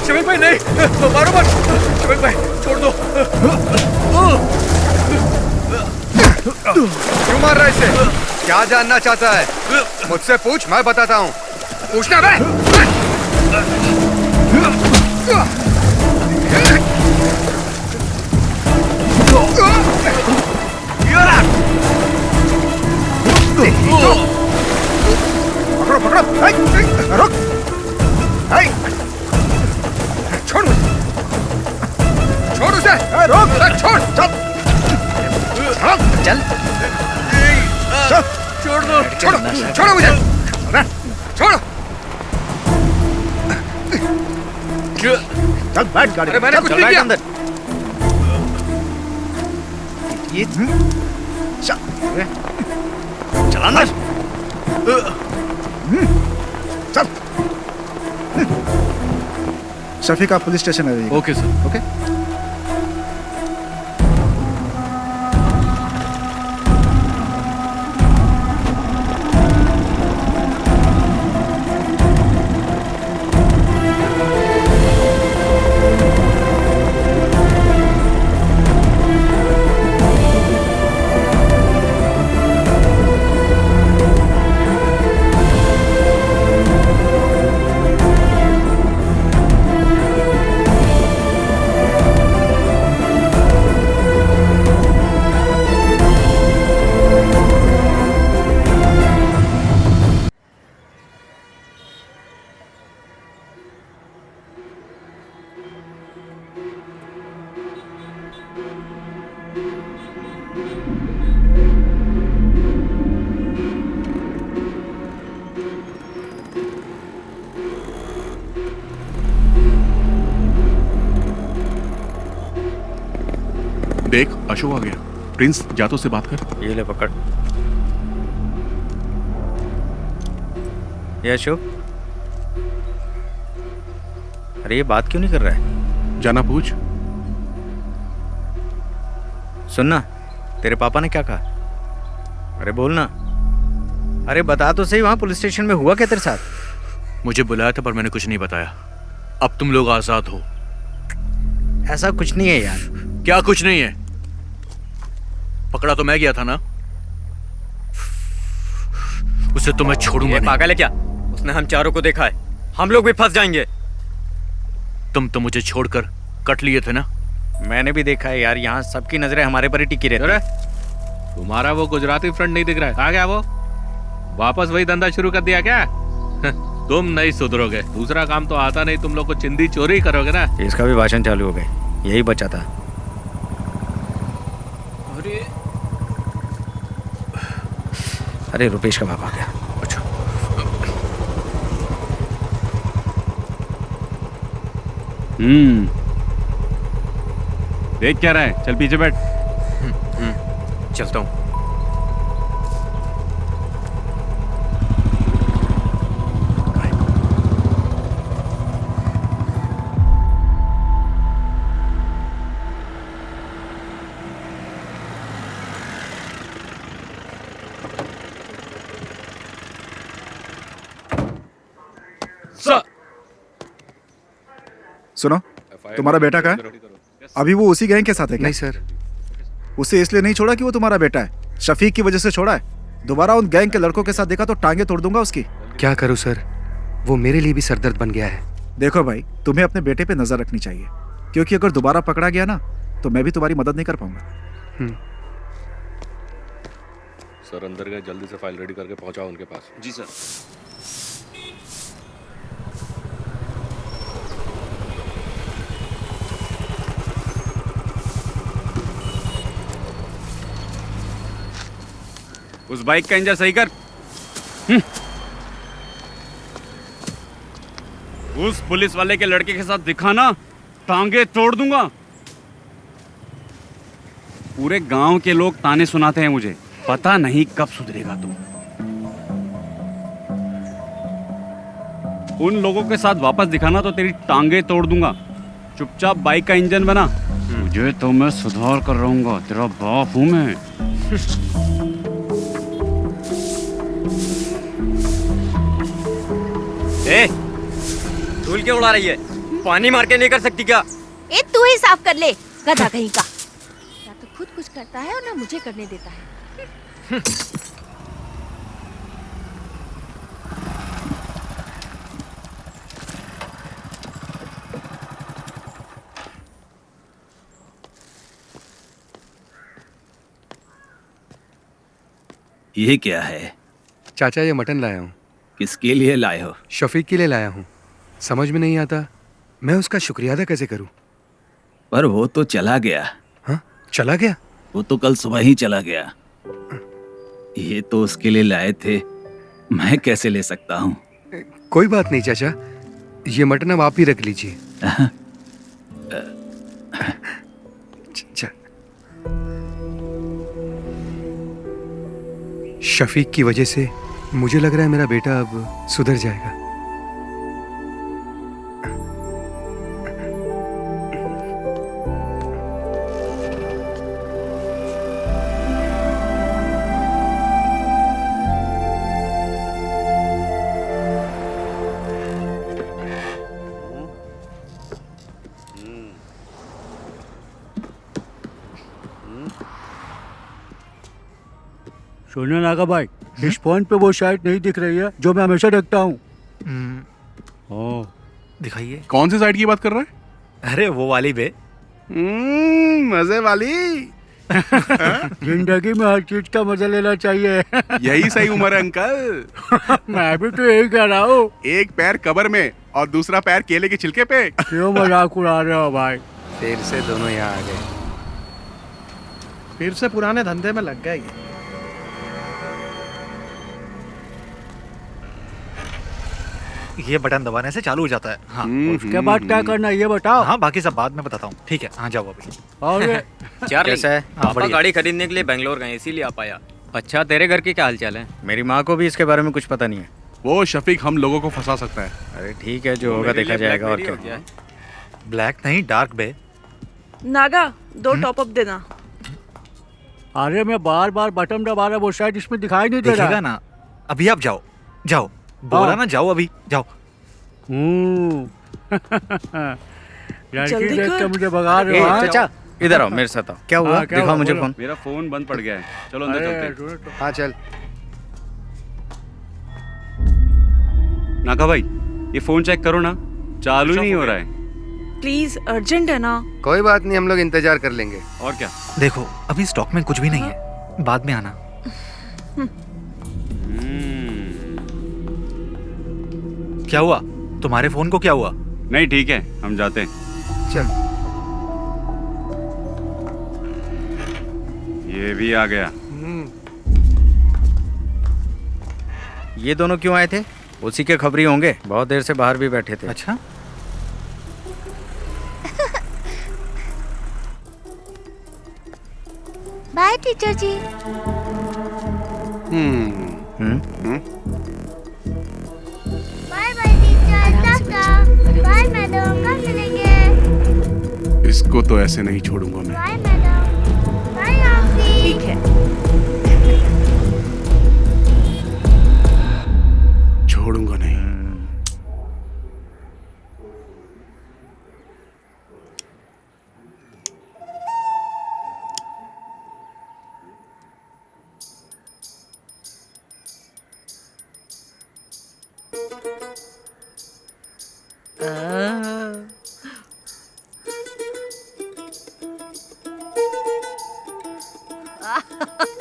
शफीक भाई नहीं, मारो मत। शफीक भाई छोड़ दो। क्यों मार रहा है इसे? क्या जानना चाहता है? मुझसे पूछ, मैं बताता हूँ। पूछना बे। पकड़ो पकड़ो, रुक, छोड़ मुझे, छोड़ उसे, रोक, छोड़, चल, चल, छोड़ दो, छोड़ो, छोड़ो मुझे, छोड़ो, चल बैठ गाड़ी, अरे मैंने कुछ नहीं किया अंदर। ये चल अंदर, चल। शफीक आप पुलिस स्टेशन आ जाइए। Okay sir. ओके। देख अशोक आ गया। प्रिंस जा तो से बात कर। ये ले पकड़। ये अशोक, अरे ये बात क्यों नहीं कर रहा है? जाना पूछ। सुनना, तेरे पापा ने क्या कहा? अरे बोलना, अरे बता तो सही, वहां पुलिस स्टेशन में हुआ क्या तेरे साथ? मुझे बुलाया था पर मैंने कुछ नहीं बताया। अब तुम लोग आजाद हो। ऐसा कुछ नहीं है यार। क्या कुछ नहीं है? पकड़ा तो मैं गया था ना, उसे तो मैं छोड़ूंगा नहीं। पागल है क्या? उसने हम चारों को देखा है, हम लोग भी फंस जाएंगे। तुम तो मुझे छोड़कर कट लिए थे ना। मैंने भी देखा है यार, यहाँ सबकी नजरें हमारे पर ही टिकी रहती है। तुम्हारा वो गुजराती फ्रेंड नहीं दिख रहा है? कहाँ गया वो? वापस वही धंधा शुरू कर दिया क्या? तुम नहीं सुधरोगे। दूसरा काम तो आता नहीं, तुम लोग को चिंदी चोरी करोगे ना। इसका भी भाषण चालू हो गए, यही बचा था। अरे रुपेश का बाप आ गया। अच्छा। देख क्या रहा है? चल पीछे बैठ। चलता हूँ। सुनो, तुम्हारा बेटा कहाँ है? अभी वो उसी गैंग के साथ है क्या? नहीं सर। उसे इसलिए नहीं छोड़ा कि वो तुम्हारा बेटा है, शफीक की वजह से छोड़ा है। दोबारा उन गैंग के लड़कों के साथ देखा तो टांगे तोड़ दूंगा उसकी। क्या करूं सर, वो मेरे लिए भी सरदर्द बन गया है। देखो भाई, तुम्हें अपने बेटे पे नजर रखनी चाहिए, क्योंकि अगर दोबारा पकड़ा गया ना तो मैं भी तुम्हारी मदद नहीं कर पाऊंगा। सर अंदर गए, जल्दी से फाइल रेडी करके पहुंचाओ उनके पास। जी सर। उस बाइक का इंजन सही कर। उस पुलिस वाले के लड़के के साथ दिखाना, टांगे तोड़ दूंगा। पूरे गांव के लोग ताने सुनाते हैं मुझे, पता नहीं कब सुधरेगा तू। उन लोगों के साथ वापस दिखाना तो तेरी टांगे तोड़ दूंगा। चुपचाप बाइक का इंजन बना। मुझे तो मैं सुधार कर रहूंगा, तेरा बाप हूं मैं। ए, धूल क्यों उड़ा रही है? पानी मार के नहीं कर सकती क्या? ए तू ही साफ कर ले, गधा कहीं का। या तो खुद कुछ करता है और ना मुझे करने देता है। ये क्या है? चाचा ये मटन लाया हूँ। किसके लिए लाए हो? शफीक के लिए लाया हूँ। समझ में नहीं आता मैं उसका शुक्रिया अदा कैसे करूँ। पर वो तो चला गया। हाँ, चला गया? वो तो कल सुबह ही चला गया। ये तो उसके लिए लाए थे, मैं कैसे ले सकता हूँ? कोई बात नहीं चाचा, ये मटन अब आप ही रख लीजिए। शफीक की वजह से मुझे लग रहा है मेरा बेटा अब सुधर जाएगा। सुनो नागा भाई, इस फोन पे वो शायद नहीं दिख रही है जो मैं हमेशा देखता हूँ। दिखाइए। कौन सी साइड की बात कर रहा है? अरे वो वाली बे। मजे वाली। जिंदगी में हर चीज का मजा लेना चाहिए। यही सही उम्र है अंकल। मैं भी तो यही कह रहा हूँ। एक पैर कब्र में और दूसरा पैर केले के छिलके पे। क्यों मजाक उड़ा रहे हो भाई? फिर से दोनों यहाँ आ गए। फिर से पुराने धंधे में लग गए ये। ये बटन दबाने से चालू हो जाता है। हाँ। उसके बाद क्या करना ये बताओ। हाँ, बाकी सब बाद में बताता हूँ। ठीक है, हाँ जाओ अभी। चार्ली, कैसा है? पापा बढ़िया। गाड़ी खरीदने के लिए बैंगलोर गए, इसीलिए आ पाया। अच्छा, तेरे घर की क्या हालचाल है? मेरी माँ को भी इसके बारे में कुछ पता नहीं है। वो शफीक हम लोगों को फंसा सकता है। अरे ठीक है, जो होगा देखा जाएगा। और क्या? ब्लैक नहीं, डार्क बे। नागा 2 टॉप अप देना। अरे मैं बार बार बटन दबा रहा, वो शायद इसमें दिखाई नहीं दे रहा। दिखेगा ना। अभी आप जाओ, जाओ। बोला ना जाओ, अभी जाओ। लड़की देख के मुझे भगा रहे हो। चाचा इधर आओ, मेरे साथ आओ। क्या हुआ? दिखाओ मुझे फोन। मेरा फोन बंद पड़ गया है। चलो अंदर चलते हैं। हाँ चल। नागा भाई, ये फोन चेक करो ना, चालू नहीं हो रहा है। प्लीज, अर्जेंट है ना। कोई बात नहीं, हम लोग इंतजार कर लेंगे। और क्या? देखो, अभी स्टॉक में कुछ भी नहीं है, बाद में आना। क्या हुआ? तुम्हारे फोन को क्या हुआ? नहीं, ठीक है, हम जाते हैं। चल। ये भी आ गया। ये दोनों क्यों आए थे? उसी के खबरी होंगे, बहुत देर से बाहर भी बैठे थे। अच्छा। Bye teacher ji. Bye bye teacher, tata. Bye madam, कब मिलेंगे? इसको तो ऐसे नहीं छोड़ूंगा मैं। Bye madam. Bye aunty. ठीक है। छोड़ूंगा नहीं।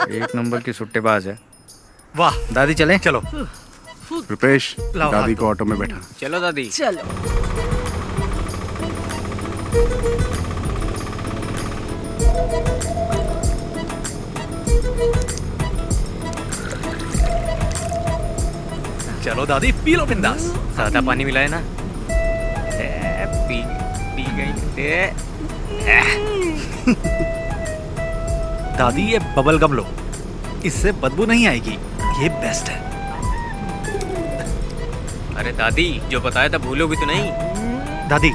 एक नंबर की सुट्टेबाज है। वाह, दादी चलें? चलो। रुपेश, लाओ दादी हाथ को ऑटो में बैठा। चलो दादी। चलो। चलो दादी, पी लो बिंदास। ज्यादा पानी मिलाए ना। पी पी गई। दादी ये बबल गम लो, इससे बदबू नहीं आएगी, ये बेस्ट है। अरे दादी, जो बताया था भूलोगी तो नहीं? दादी,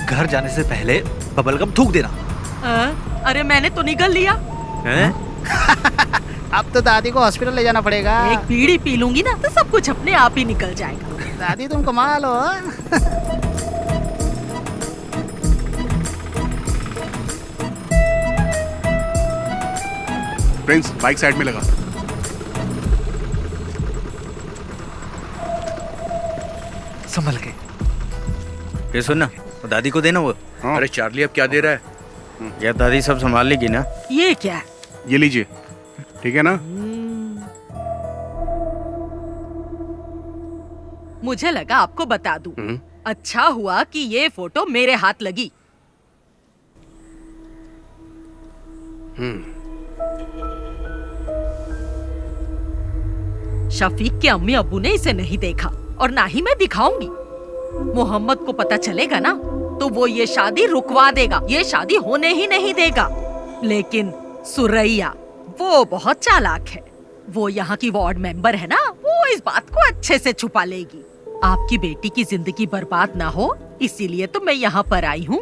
घर जाने से पहले बबल गम थूक देना। अरे मैंने तो निगल लिया। अब तो दादी को हॉस्पिटल ले जाना पड़ेगा। एक बीड़ी पी लूंगी ना तो सब कुछ अपने आप ही निकल जाएगा। दादी तुम कमाल हो। प्रिंस, बाइक साइड में लगा। संभल के। ये सुन ना, दादी को देना वो। अरे चार्ली, अब क्या दे रहा है? यार दादी सब संभाल लेगी ना? ये क्या? ये लीजिए, ठीक है ना? मुझे लगा आपको बता दूं। अच्छा हुआ कि ये फोटो मेरे हाथ लगी। शफीक के अम्मी अब्बू ने इसे नहीं देखा और ना ही मैं दिखाऊंगी। मोहम्मद को पता चलेगा ना तो वो ये शादी रुकवा देगा, ये शादी होने ही नहीं देगा। लेकिन सुरैया वो बहुत चालाक है। वो यहाँ की वार्ड मेंबर है ना, वो इस बात को अच्छे से छुपा लेगी। आपकी बेटी की जिंदगी बर्बाद ना हो इसीलिए तो मैं यहाँ पर आई हूँ।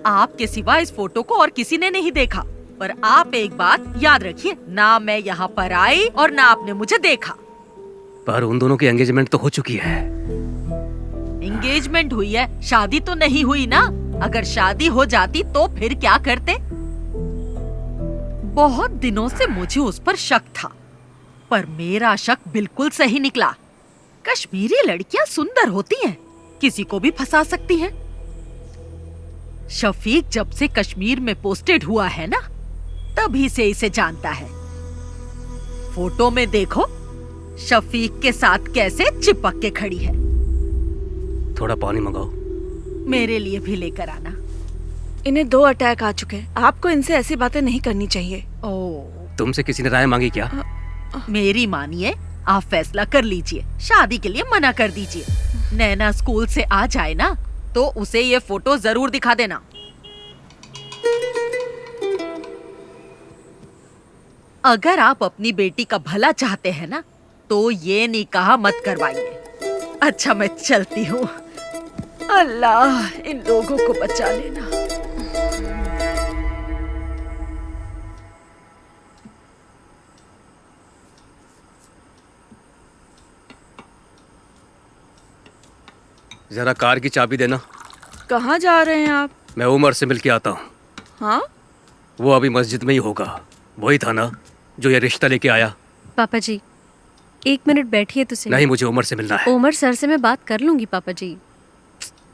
आपके सिवा इस फोटो को और किसी ने नहीं देखा। पर आप एक बात याद रखिए, ना मैं यहाँ पर आई और ना आपने मुझे देखा। पर उन दोनों की एंगेजमेंट तो हो चुकी है। एंगेजमेंट हुई है, शादी तो नहीं हुई ना। अगर शादी हो जाती तो फिर क्या करते? बहुत दिनों से मुझे उस पर शक था, पर मेरा शक बिल्कुल सही निकला। कश्मीरी लड़कियां सुंदर होती हैं, किसी को भी फंसा सकती हैं। शफीक जब से कश्मीर में पोस्टेड हुआ है ना, तभी से इसे जानता है। फोटो में देखो शफीक के साथ कैसे चिपक के खड़ी है। थोड़ा पानी मंगाओ। मेरे लिए भी लेकर आना। इन्हें 2 अटैक आ चुके हैं। आपको इनसे ऐसी बातें नहीं करनी चाहिए। तुमसे किसी ने राय मांगी क्या? मेरी मानिए, आप फैसला कर लीजिए। शादी के लिए मना कर दीजिए। नैना स्कूल से आ जाए ना तो उसे ये फोटो जरूर दिखा देना। अगर आप अपनी बेटी का भला चाहते हैं ना तो ये निकाह मत करवाइए। अच्छा मैं चलती हूँ। अल्लाह इन लोगों को बचा लेना। जरा कार की चाबी देना। कहाँ जा रहे हैं आप? मैं उमर से मिल के आता हूँ। हाँ? वो अभी मस्जिद में ही होगा। वही था ना जो ये रिश्ता लेके आया। पापा जी 1 मिनट बैठिए तो सही। नहीं, मुझे उमर से मिलना है। उमर सर से मैं बात कर लूंगी पापा जी।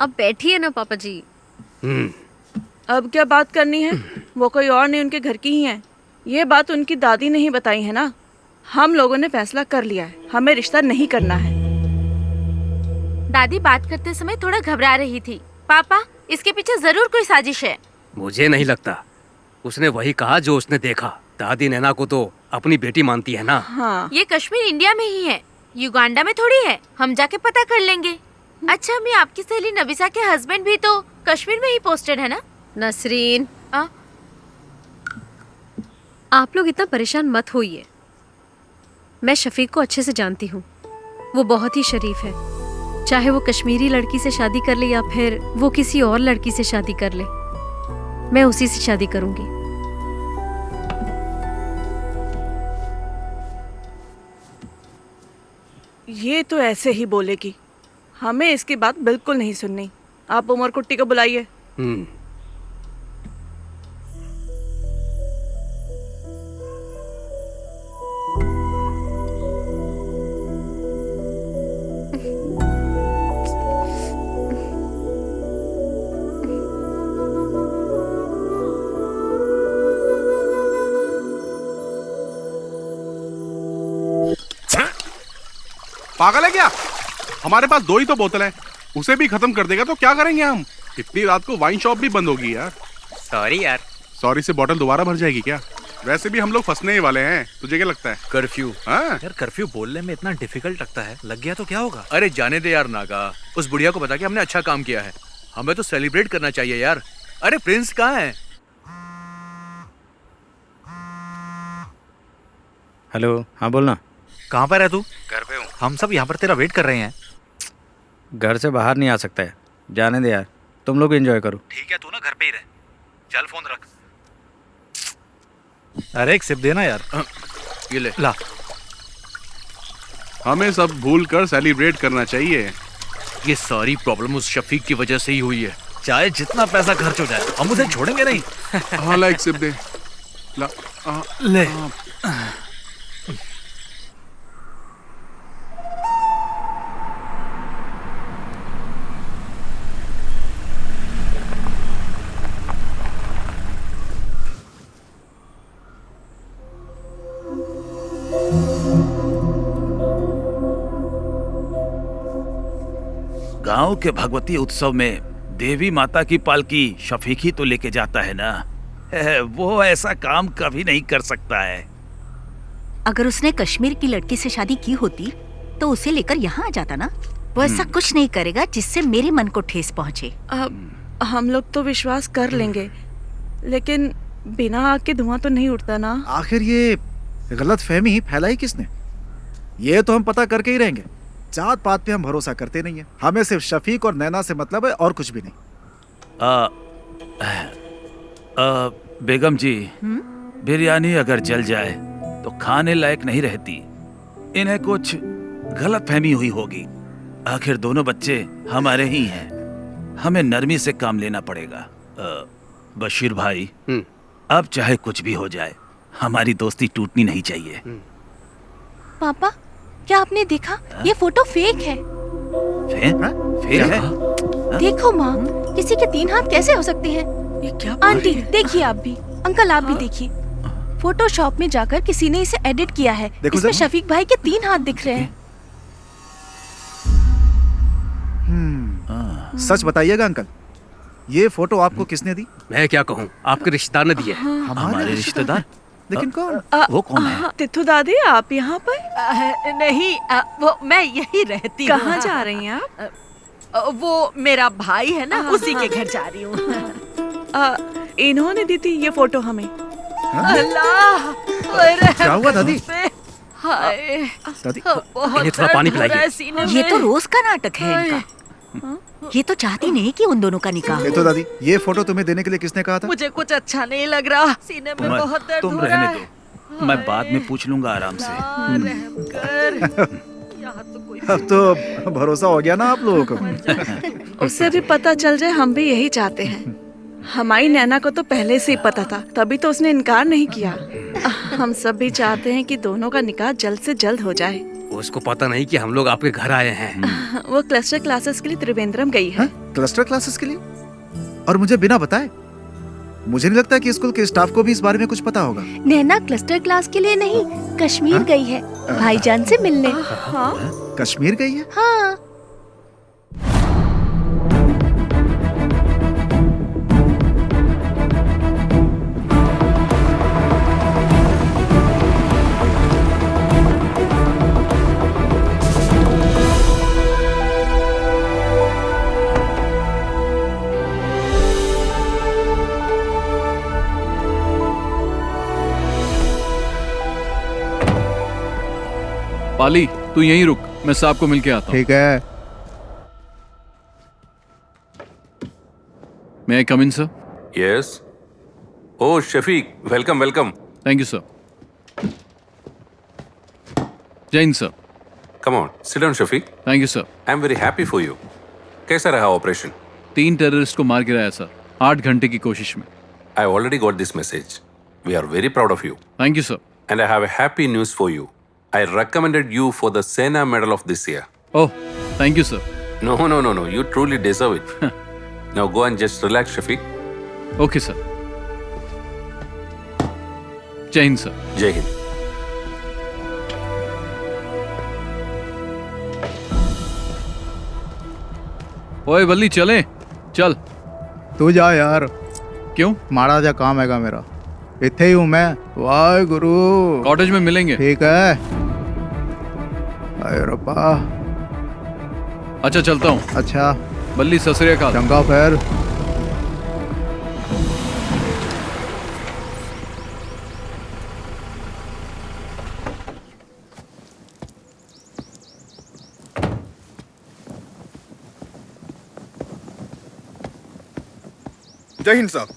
अब बैठिए ना पापा जी। अब क्या बात करनी है? वो कोई और नहीं, उनके घर की ही है। ये बात उनकी दादी ने ही बताई है ना। हम लोगों ने फैसला कर लिया है, हमें रिश्ता नहीं करना है। दादी बात करते समय थोड़ा घबरा रही थी। पापा इसके पीछे जरूर कोई साजिश है। मुझे नहीं लगता। उसने वही कहा जो उसने देखा। दादी नैना को तो अपनी बेटी मानती है ना। हाँ। ये कश्मीर इंडिया में ही है, युगांडा में थोड़ी है। हम जाके पता कर लेंगे। अच्छा अम्मी, आपकी सहेली नबिसा के हस्बैंड भी तो कश्मीर में ही पोस्टेड है ना? नसरीन आप लोग इतना परेशान मत होइए। मैं शफीक को अच्छे से जानती हूँ। वो बहुत ही शरीफ है। चाहे वो कश्मीरी लड़की से शादी कर ले या फिर वो किसी और लड़की से शादी कर ले, मैं उसी से शादी करूंगी। ये तो ऐसे ही बोलेगी। हमें इसकी बात बिल्कुल नहीं सुननी। आप उमर कुट्टी को बुलाइए। पागल है क्या? हमारे पास 2 ही तो बोतल है, उसे भी खत्म कर देगा तो क्या करेंगे हम? इतनी रात को वाइन शॉप भी बंद होगी यार। सॉरी यार। सॉरी से बोतल दोबारा भर जाएगी क्या? वैसे भी हम लोग फंसने ही वाले हैं। तुझे क्या लगता है? कर्फ्यू। हाँ यार कर्फ्यू बोलने में इतना डिफिकल्ट लगता है। लग गया तो क्या होगा? अरे जाने दे यार नागा। उस बुढ़िया को बता के हमने अच्छा काम किया है। हमें तो सेलिब्रेट करना चाहिए यार। अरे प्रिंस कहाँ है? हेलो, हाँ बोलना। कहाँ पर है तू? घर पे हूँ। हम सब यहाँ पर तेरा वेट कर रहे हैं। घर से बाहर नहीं आ सकता है। जाने दे यार, तुम लोग एंजॉय करो। ठीक है, तू ना घर पे ही रह। चल फोन रख। अरे एक सिप देना यार। ये ले। ला। हमें सब भूल कर सेलिब्रेट करना चाहिए। ये सारी प्रॉब्लम उस शफीक की वजह से ही हुई है। चाहे जितना पैसा खर्च हो जाए, हम उसे छोड़ेंगे नहीं। हाँ ला, एक सिप दे। ला। ले। गांव के भगवती उत्सव में देवी माता की पालकी शफीक ही तो लेके जाता है ना। वो ऐसा काम कभी नहीं कर सकता है। अगर उसने कश्मीर की लड़की से शादी की होती तो उसे लेकर यहाँ आ जाता ना। वो ऐसा कुछ नहीं करेगा जिससे मेरे मन को ठेस पहुँचे। हम लोग तो विश्वास कर लेंगे, लेकिन बिना आग के धुआं तो नहीं उठता ना। आखिर ये गलत फहमी फैलाई किसने? ये तो हम पता करके ही रहेंगे। जात पात पे हम भरोसा करते नहीं है। हमें सिर्फ शफीक और नैना से मतलब है और कुछ भी नहीं। बेगम जी, बिरयानी अगर जल जाए तो खाने लायक नहीं रहती। इन्हें कुछ गलत फहमी हुई होगी। आखिर दोनों बच्चे हमारे ही हैं। हमें नरमी से काम लेना पड़ेगा। बशीर भाई, अब चाहे कुछ भी हो जाए, हमारी दोस्ती टूटनी नहीं चाहिए। पापा, क्या आपने देखा? ये फोटो फेक है। फेक है? देखो माँ, किसी के 3 हाथ कैसे हो सकते हैं? ये क्या? आंटी देखिए, आप भी, अंकल आप भी देखिए। फोटोशॉप में जाकर किसी ने इसे एडिट किया है। इसमें शफीक भाई के 3 हाथ दिख रहे हैं। सच बताइएगा अंकल, ये फोटो आपको किसने दी? मैं क्या कहूँ, आपके रिश्तेदार ने दी है। हमारे रिश्तेदार? लेकिन कौन? वो कौन है? तिथु दादी, आप यहाँ पर? नहीं, वो मैं यही रहती हूँ। कहाँ जा रही हैं आप? वो मेरा भाई है ना, उसी के घर जा रही हूँ। इन्होंने दी थी ये फोटो हमें। अल्लाह, क्या हुआ दादी? हाय दादी, इन्हें थोड़ा पानी पिलाइए। ये तो रोज का नाटक है इनका। ये तो चाहती नहीं कि उन दोनों का निकाह हो। तो दादी, ये फोटो तुम्हें देने के लिए किसने कहा था? मुझे कुछ अच्छा नहीं लग रहा, सीने में बहुत दर्द हो रहा है। तुम रहने दो, मैं बाद में पूछ लूंगा आराम से। अब तो भरोसा हो गया ना आप लोगों को। उससे भी पता चल जाए, हम भी यही चाहते हैं। हमारी नैना को तो पहले से ही पता था, तभी तो उसने इनकार नहीं किया। हम सब भी चाहते हैं कि दोनों का निकाह जल्द से जल्द हो जाए। उसको पता नहीं कि हम लोग आपके घर आए हैं। वो क्लस्टर क्लासेस के लिए त्रिवेंद्रम गई है। क्लस्टर क्लासेस के लिए? और मुझे बिना बताए? मुझे नहीं लगता कि स्कूल के स्टाफ को भी इस बारे में कुछ पता होगा। नैना क्लस्टर क्लास के लिए नहीं, कश्मीर गई है भाईजान से मिलने। कश्मीर गई है? हाँ। पाली, तू यहीं रुक, मैं साहब को मिलके आता हूँ। ठीक है। May I come in, sir? Yes. Oh, Shafiq, welcome, welcome. Thank you, sir. जय Hind, sir. Come on, sit down, Shafiq. Thank you, sir. I'm very happy for you. कैसा रहा ऑपरेशन? 3 टेररिस्ट को मार गिराया, सर, 8 घंटे की कोशिश में। I already got this message. We are very proud of you. Thank you, sir. And I have a happy news for you. I recommended you for the Sena Medal of this year. Oh, thank you, sir. No. You truly deserve it. Now go and just relax, Shafiq. Okay, sir. जय हिंद, sir. जय हिंद. ओए बल्ली, चले, चल। तू जा यार। क्यों? माड़ा जा काम हैगा मेरा। इत्थे ही हूँ मैं। वाहे गुरु। कॉटेज में मिलेंगे। ठीक है। अरे रब्बा। अच्छा, चलता हूँ। अच्छा। बल्ली, सत श्री अकाल। चंगा फिर। जय हिंद साहब।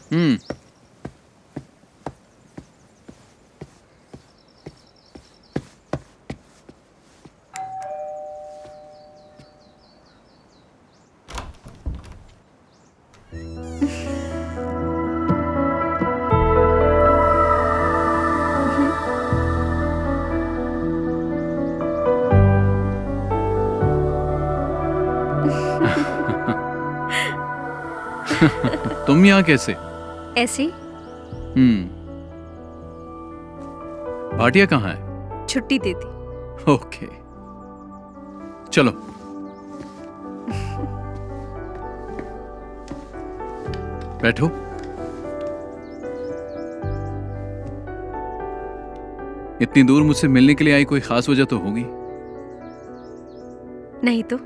तुम यहाँ कैसे? ऐसे। भाटिया कहाँ है? छुट्टी देती। ओके, चलो। बैठो। इतनी दूर मुझसे मिलने के लिए आई, कोई खास वजह तो होगी। नहीं तो।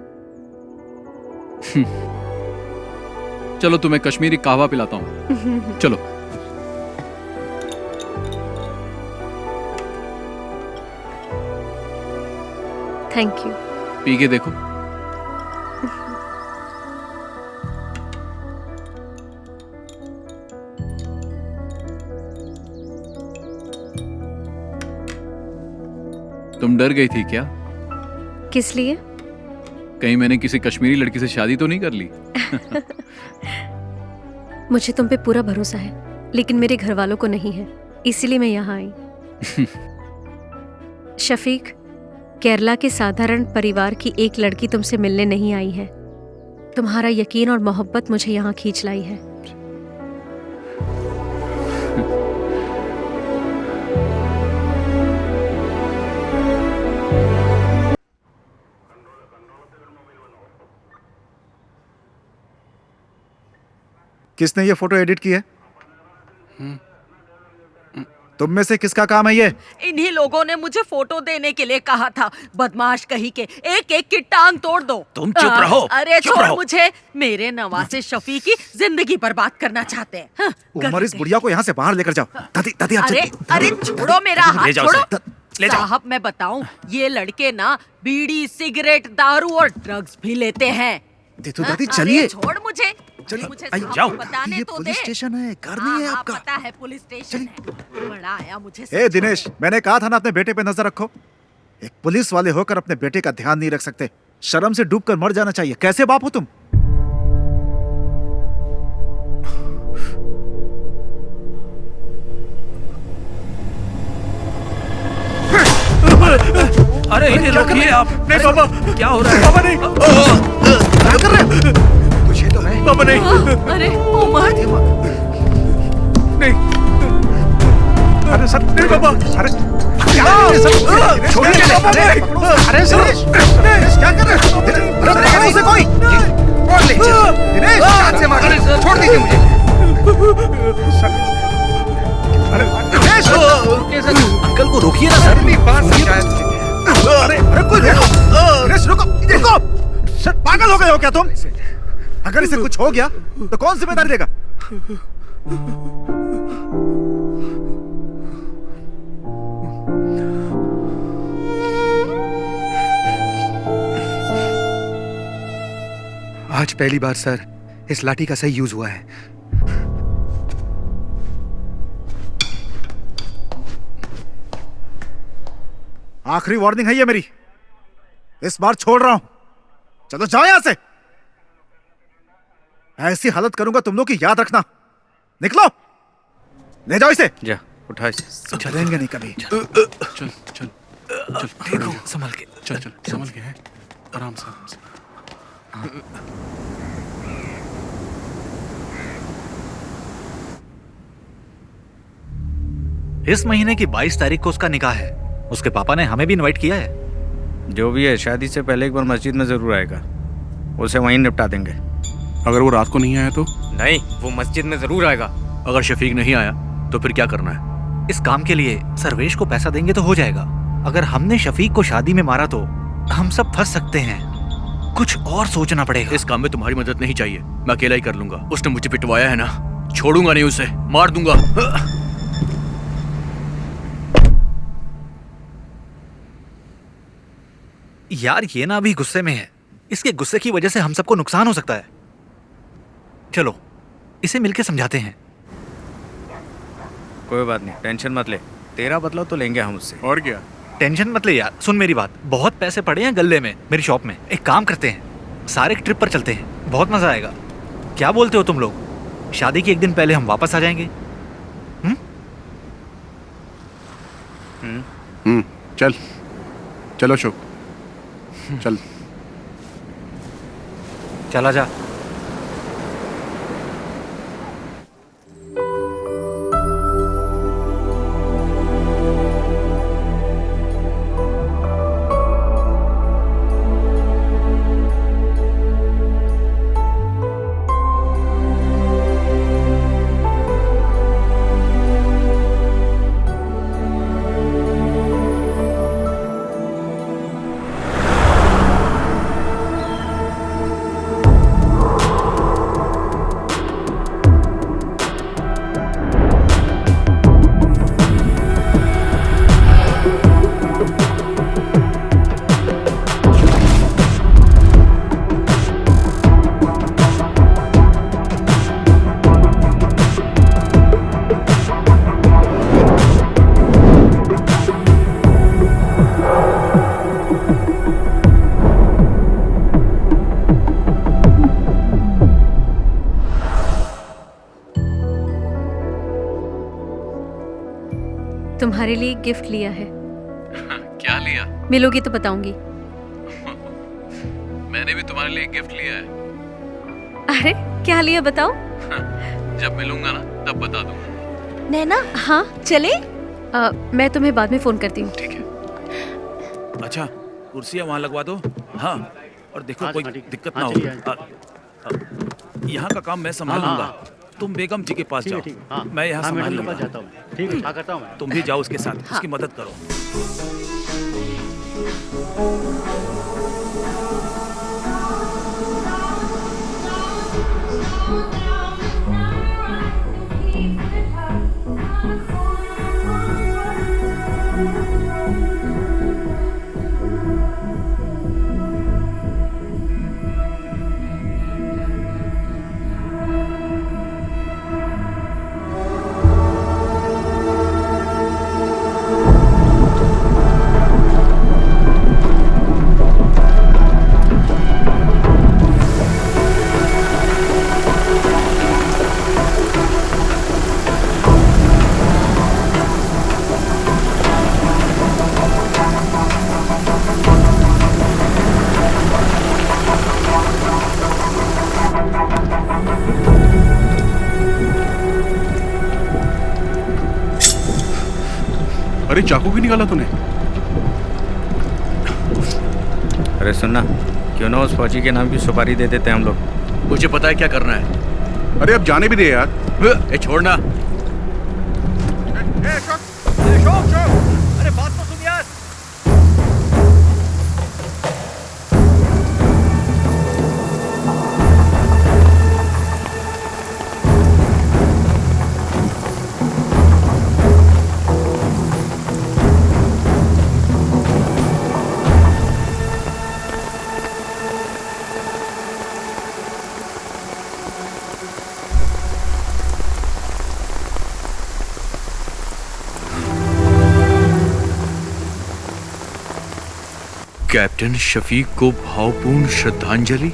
चलो तुम्हें कश्मीरी कहवा पिलाता हूँ। चलो। Thank you. पी के देखो। तुम डर गई थी क्या? किस लिए? कहीं मैंने किसी कश्मीरी लड़की से शादी तो नहीं कर ली? मुझे तुम पे पूरा भरोसा है, लेकिन मेरे घर वालों को नहीं है, इसीलिए मैं यहाँ आई। शफीक, केरला के साधारण परिवार की एक लड़की तुमसे मिलने नहीं आई है। तुम्हारा यकीन और मोहब्बत मुझे यहाँ खींच लाई है। किसने ये फोटो एडिट की है? तुम में से किसका काम है ये? इन्हीं लोगों ने मुझे फोटो देने के लिए कहा था। बदमाश कहीं के, एक एक की टांग तोड़ दो। तुम चुप रहो। अरे चुप छोड़ रहो। मुझे। मेरे नवासे शफी की जिंदगी बर्बाद करना चाहते हैं। हाँ, उमर, इस बुढ़िया को यहाँ से बाहर लेकर जाओ। दादी, दादी आप अरे अरे छोड़ो मेरा हाथ, ले जाओ छोड़ो। इसे, ले जाओ। साहब मैं बताऊं, ये लड़के ना बीड़ी, सिगरेट, दारू और ड्रग्स भी लेते हैं। तो हाँ, दादी अरे चलिए। छोड़ मुझे। चलिए, मुझे आइए, साहब जाओ। बताने ये तो पुलिस दे। स्टेशन है, घर नहीं है हाँ, आपका। पता है पुलिस स्टेशन है। बड़ा आया मुझे। ए दिनेश, मैंने कहा था ना अपने बेटे पे नजर रखो। एक पुलिस वाले होकर अपने बेटे का ध्यान नहीं रख सकते। शर्म से डूबकर मर जाना चाहिए। कैसे बाप हो तुम? अरे इन्हें रोकिए आप। नहीं पापा, क्या हो रहा है? पापा नहीं। क्या कर रहे हो? तुझे तो मैं। पापा नहीं। अरे उमर। नहीं। अरे सर, नहीं पापा। अरे क्या सर? छोड़िए पापा नहीं। अरे दिनेश, क्या कर रहे हो? अरे उसे कोई और ले। दिनेश, हाथ से मार। छोड़ दीजिए मुझे। अरे दिनेश, अंकल को रोकिए ना सर। अरे अरे कोई रुको। दिनेश रुको, रुको। सर पागल हो गए हो क्या तुम? अगर इसे कुछ हो गया तो कौन जिम्मेदारी लेगा? आज पहली बार सर इस लाठी का सही यूज हुआ है। आखिरी वार्निंग है ये मेरी। इस बार छोड़ रहा हूं। चलो जाओ यहां से। ऐसी हालत करूंगा तुम लोग की, याद रखना। निकलो, ले जाओ इसे। जा उठा इसे। चलेंगे नहीं कभी। चल चल चल, देखो संभल के। चल चल संभल के है, आराम से आराम से। इस महीने की 22 तारीख को उसका निकाह है। उसके पापा ने हमें भी इनवाइट किया है। जो भी है, शादी से पहले एक बार मस्जिद में जरूर आएगा। उसे वहीं निपटा देंगे। अगर वो रात को नहीं आया तो? नहीं, वो मस्जिद में जरूर आएगा। अगर शफीक नहीं आया तो फिर क्या करना है? इस काम के लिए सर्वेश को पैसा देंगे तो हो जाएगा। अगर हमने शफीक को शादी में मारा तो हम सब फंस सकते हैं। कुछ और सोचना पड़ेगा। इस काम में तुम्हारी मदद नहीं चाहिए, मैं अकेला ही कर लूंगा। उसने मुझे पिटवाया है ना, छोड़ूंगा नहीं उसे, मार दूंगा। यार ये ना अभी गुस्से में है। इसके गुस्से की वजह से हम सबको नुकसान हो सकता है। चलो इसे मिलके समझाते हैं। कोई बात नहीं, टेंशन मत ले। तेरा बदला तो लेंगे हम उससे। और क्या? टेंशन मत ले यार। सुन मेरी बात, बहुत पैसे पड़े हैं गल्ले में मेरी शॉप में। एक काम करते हैं, सारे ट्रिप पर चलते हैं, बहुत मजा आएगा। क्या बोलते हो तुम लोग? शादी के एक दिन पहले हम वापस आ जाएंगे। चल चलो शुभ, चल। चला जा। तुम्हारे लिए एक गिफ्ट लिया है। क्या लिया? मिलोगी तो बताऊंगी। मैंने भी तुम्हारे लिए एक गिफ्ट लिया है। अरे क्या लिया बताओ? जब मिलूंगा ना तब बता दूंगा। नैना, हाँ चले? मैं तुम्हें बाद में फोन करती हूँ। ठीक है। अच्छा, कुर्सियाँ वहाँ लगवा दो। हाँ, और देखो कोई दिक्कत ना हो। यहाँ का काम मैं संभाल लूंगा। तुम बेगम जी के पास जाओ। मैं यहाँ संभाल लूंगा। जाता हूँ। ठीक है, करता हूँ मैं। तुम भी जाओ उसके साथ, उसकी मदद करो। अरे चाकू क्यों निकाला तूने? अरे सुनना, क्यों ना उस फौजी के नाम की सुपारी दे देते हम लोग। मुझे पता है क्या करना है। अरे अब जाने भी दे यार। ए छोड़ना। अरे बात तो सुन यार। कैप्टन शफीक को भावपूर्ण श्रद्धांजलि।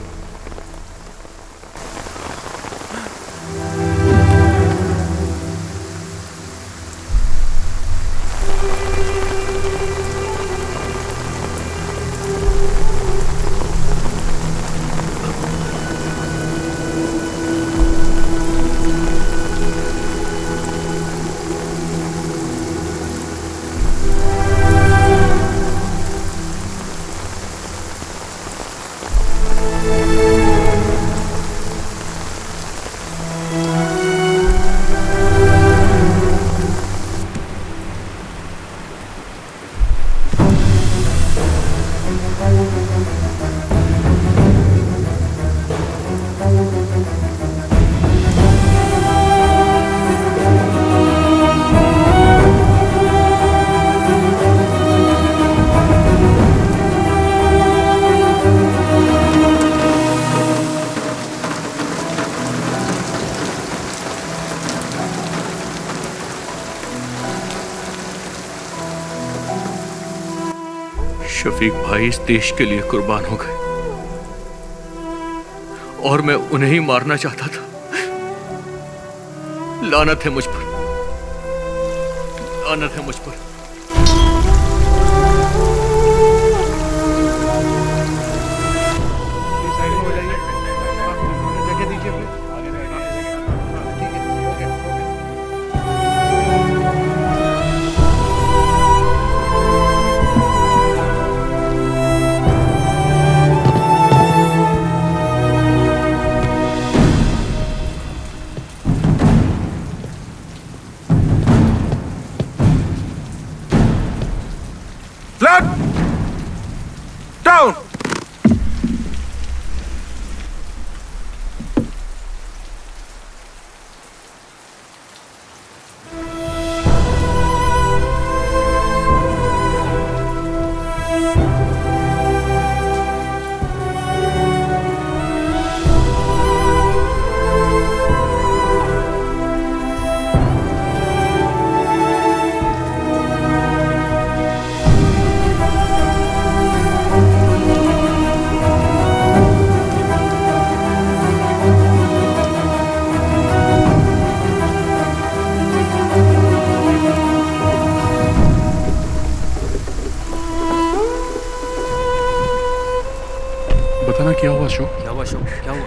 शफीक भाई इस देश के लिए कुर्बान हो गए और मैं उन्हें ही मारना चाहता था। लानत है मुझ पर, लानत है मुझ पर। Down! बता ना क्या हुआ अशोक? क्या हुआ अशोक? क्या हुआ?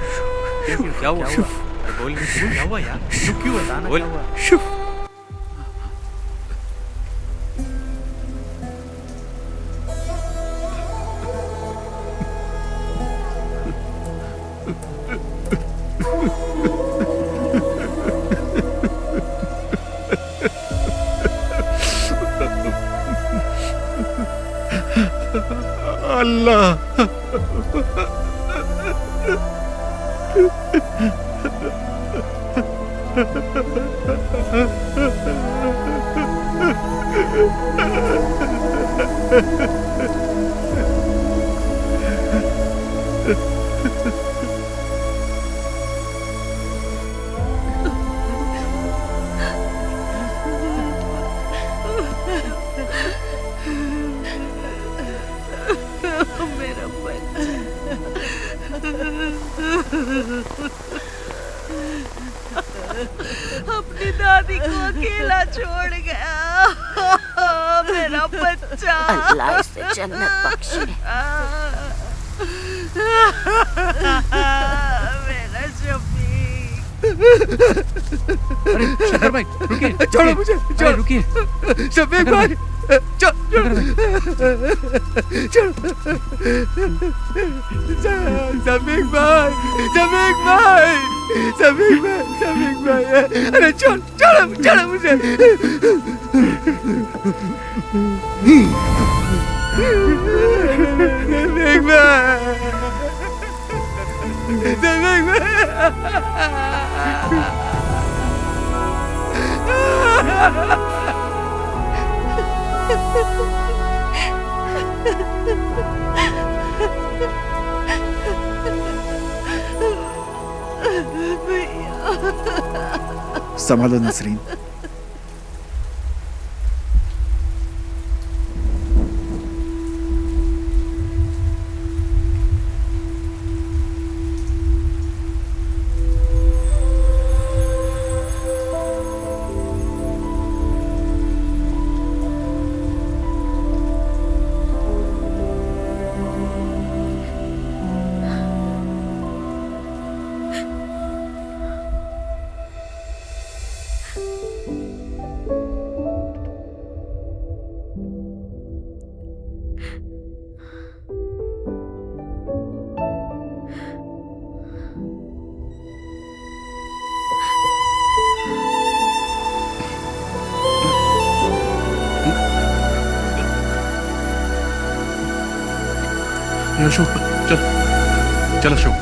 क्या हुआ? अरे बोल क्या हुआ यार? क्यों बताना क्या हुआ? अल्लाह मेरा बच्चा अपनी दादी को अकेला छोड़ गया। मेरा बच्चा अल्लाह इसे जन्नत बख्शे। मेरा शफीक। अरे शंकर भाई रुकिए, छोड़ो मुझे, छोड़ो, रुकिए शफीक भाई, शफीक भाई, अरे छोड़ो मुझे। संभालो नसरीन। अशोक चल चल अशोक।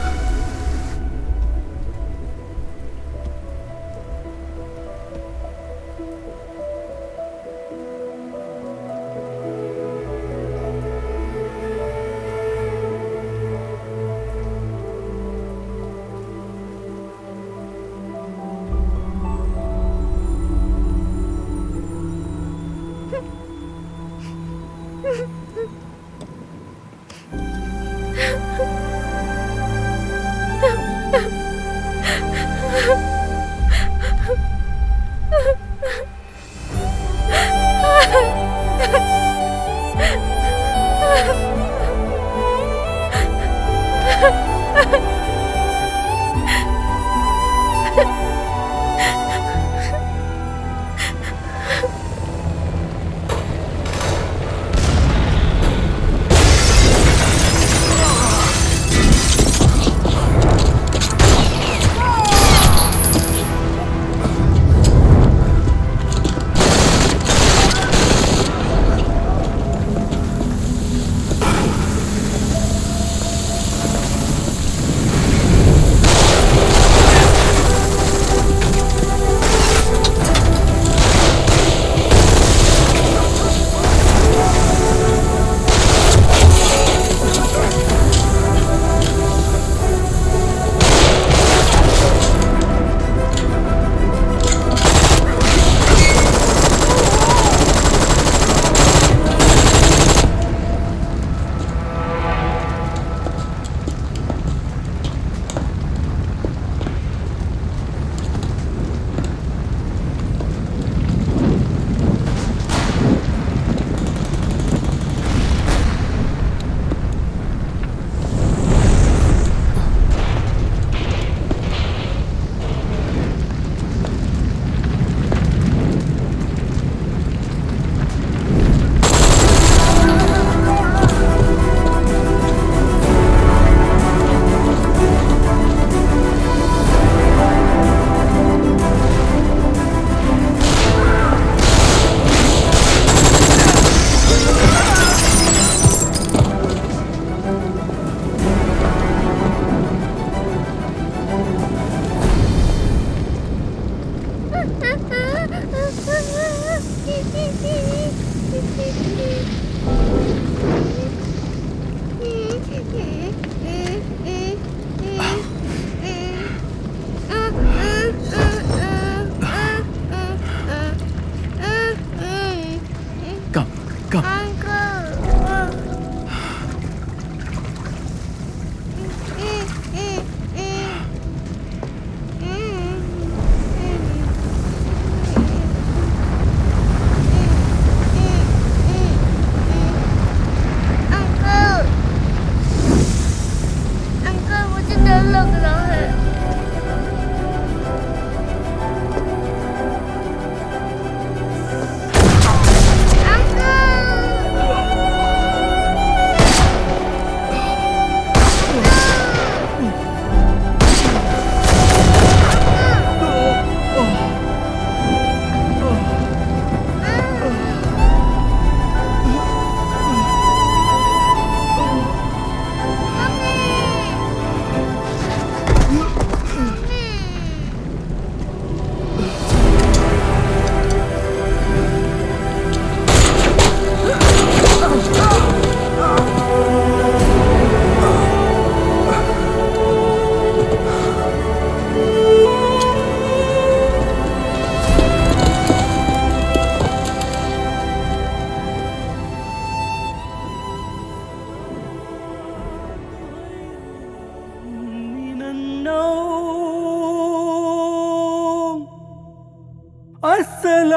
अस्सलातु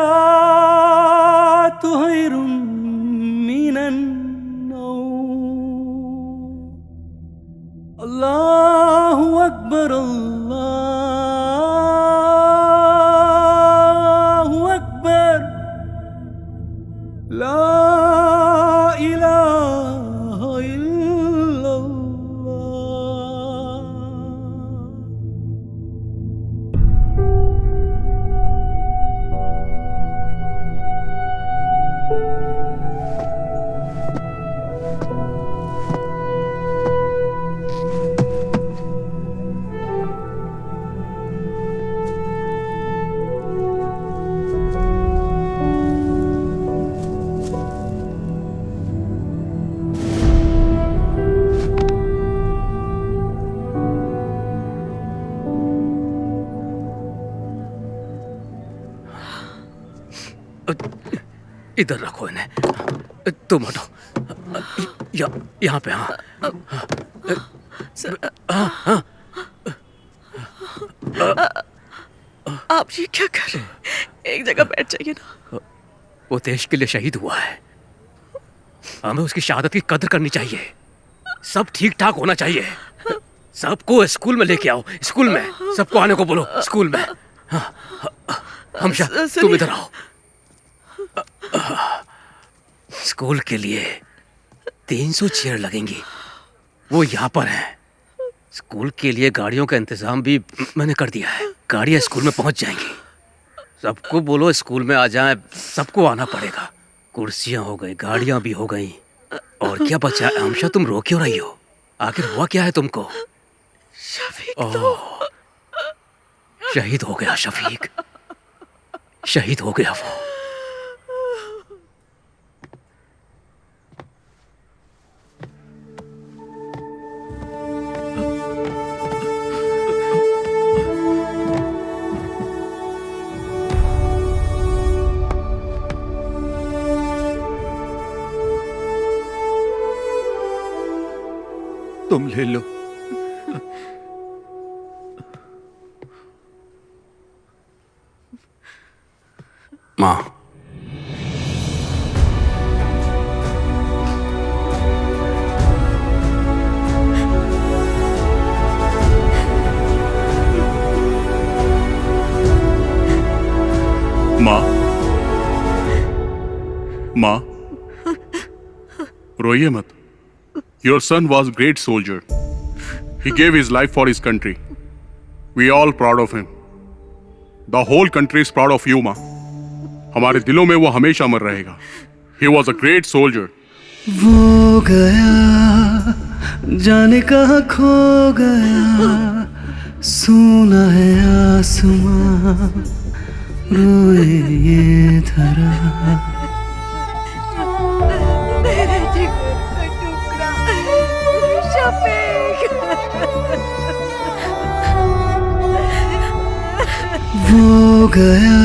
खैरुम मिनन नौम। अल्लाहु अकबर अल्लाहु अकबर ला इलाहा इल्लल्लाह। इधर रखो इन्हें, तुम हटो। यहाँ पे। हाँ आप ये क्या कर रहे हैं? एक जगह बैठ जाइए ना। वो देश के लिए शहीद हुआ है, हमें उसकी शहादत की कदर करनी चाहिए। सब ठीक ठाक होना चाहिए। सबको स्कूल में लेके आओ, स्कूल में सबको आने को बोलो, स्कूल में। हमशा तुम इधर आओ। स्कूल के लिए 300 चेयर लगेंगी, वो यहाँ पर है। स्कूल के लिए गाड़ियों का इंतजाम भी मैंने कर दिया है, गाड़ियाँ स्कूल में पहुँच जाएंगी। सबको बोलो स्कूल में आ जाएं, सबको आना पड़ेगा। कुर्सियाँ हो गई, गाड़ियाँ भी हो गई, और क्या बचा? हमशा तुम रो क्यों रही हो? आखिर हुआ क्या है तुमको? शहीद हो गया शफीक, शहीद हो गया वो। तुम ले लो। माँ, माँ, रोइए मत। Your son was a great soldier. He gave his life for his country. We are all proud of him. The whole country is proud of you, माँ। हमारे दिलों में वो हमेशा अमर रहेगा। He was a great soldier. वो गया जाने कहाँ खो गया, सुना है आसमां, रोए ये धरा। वो गया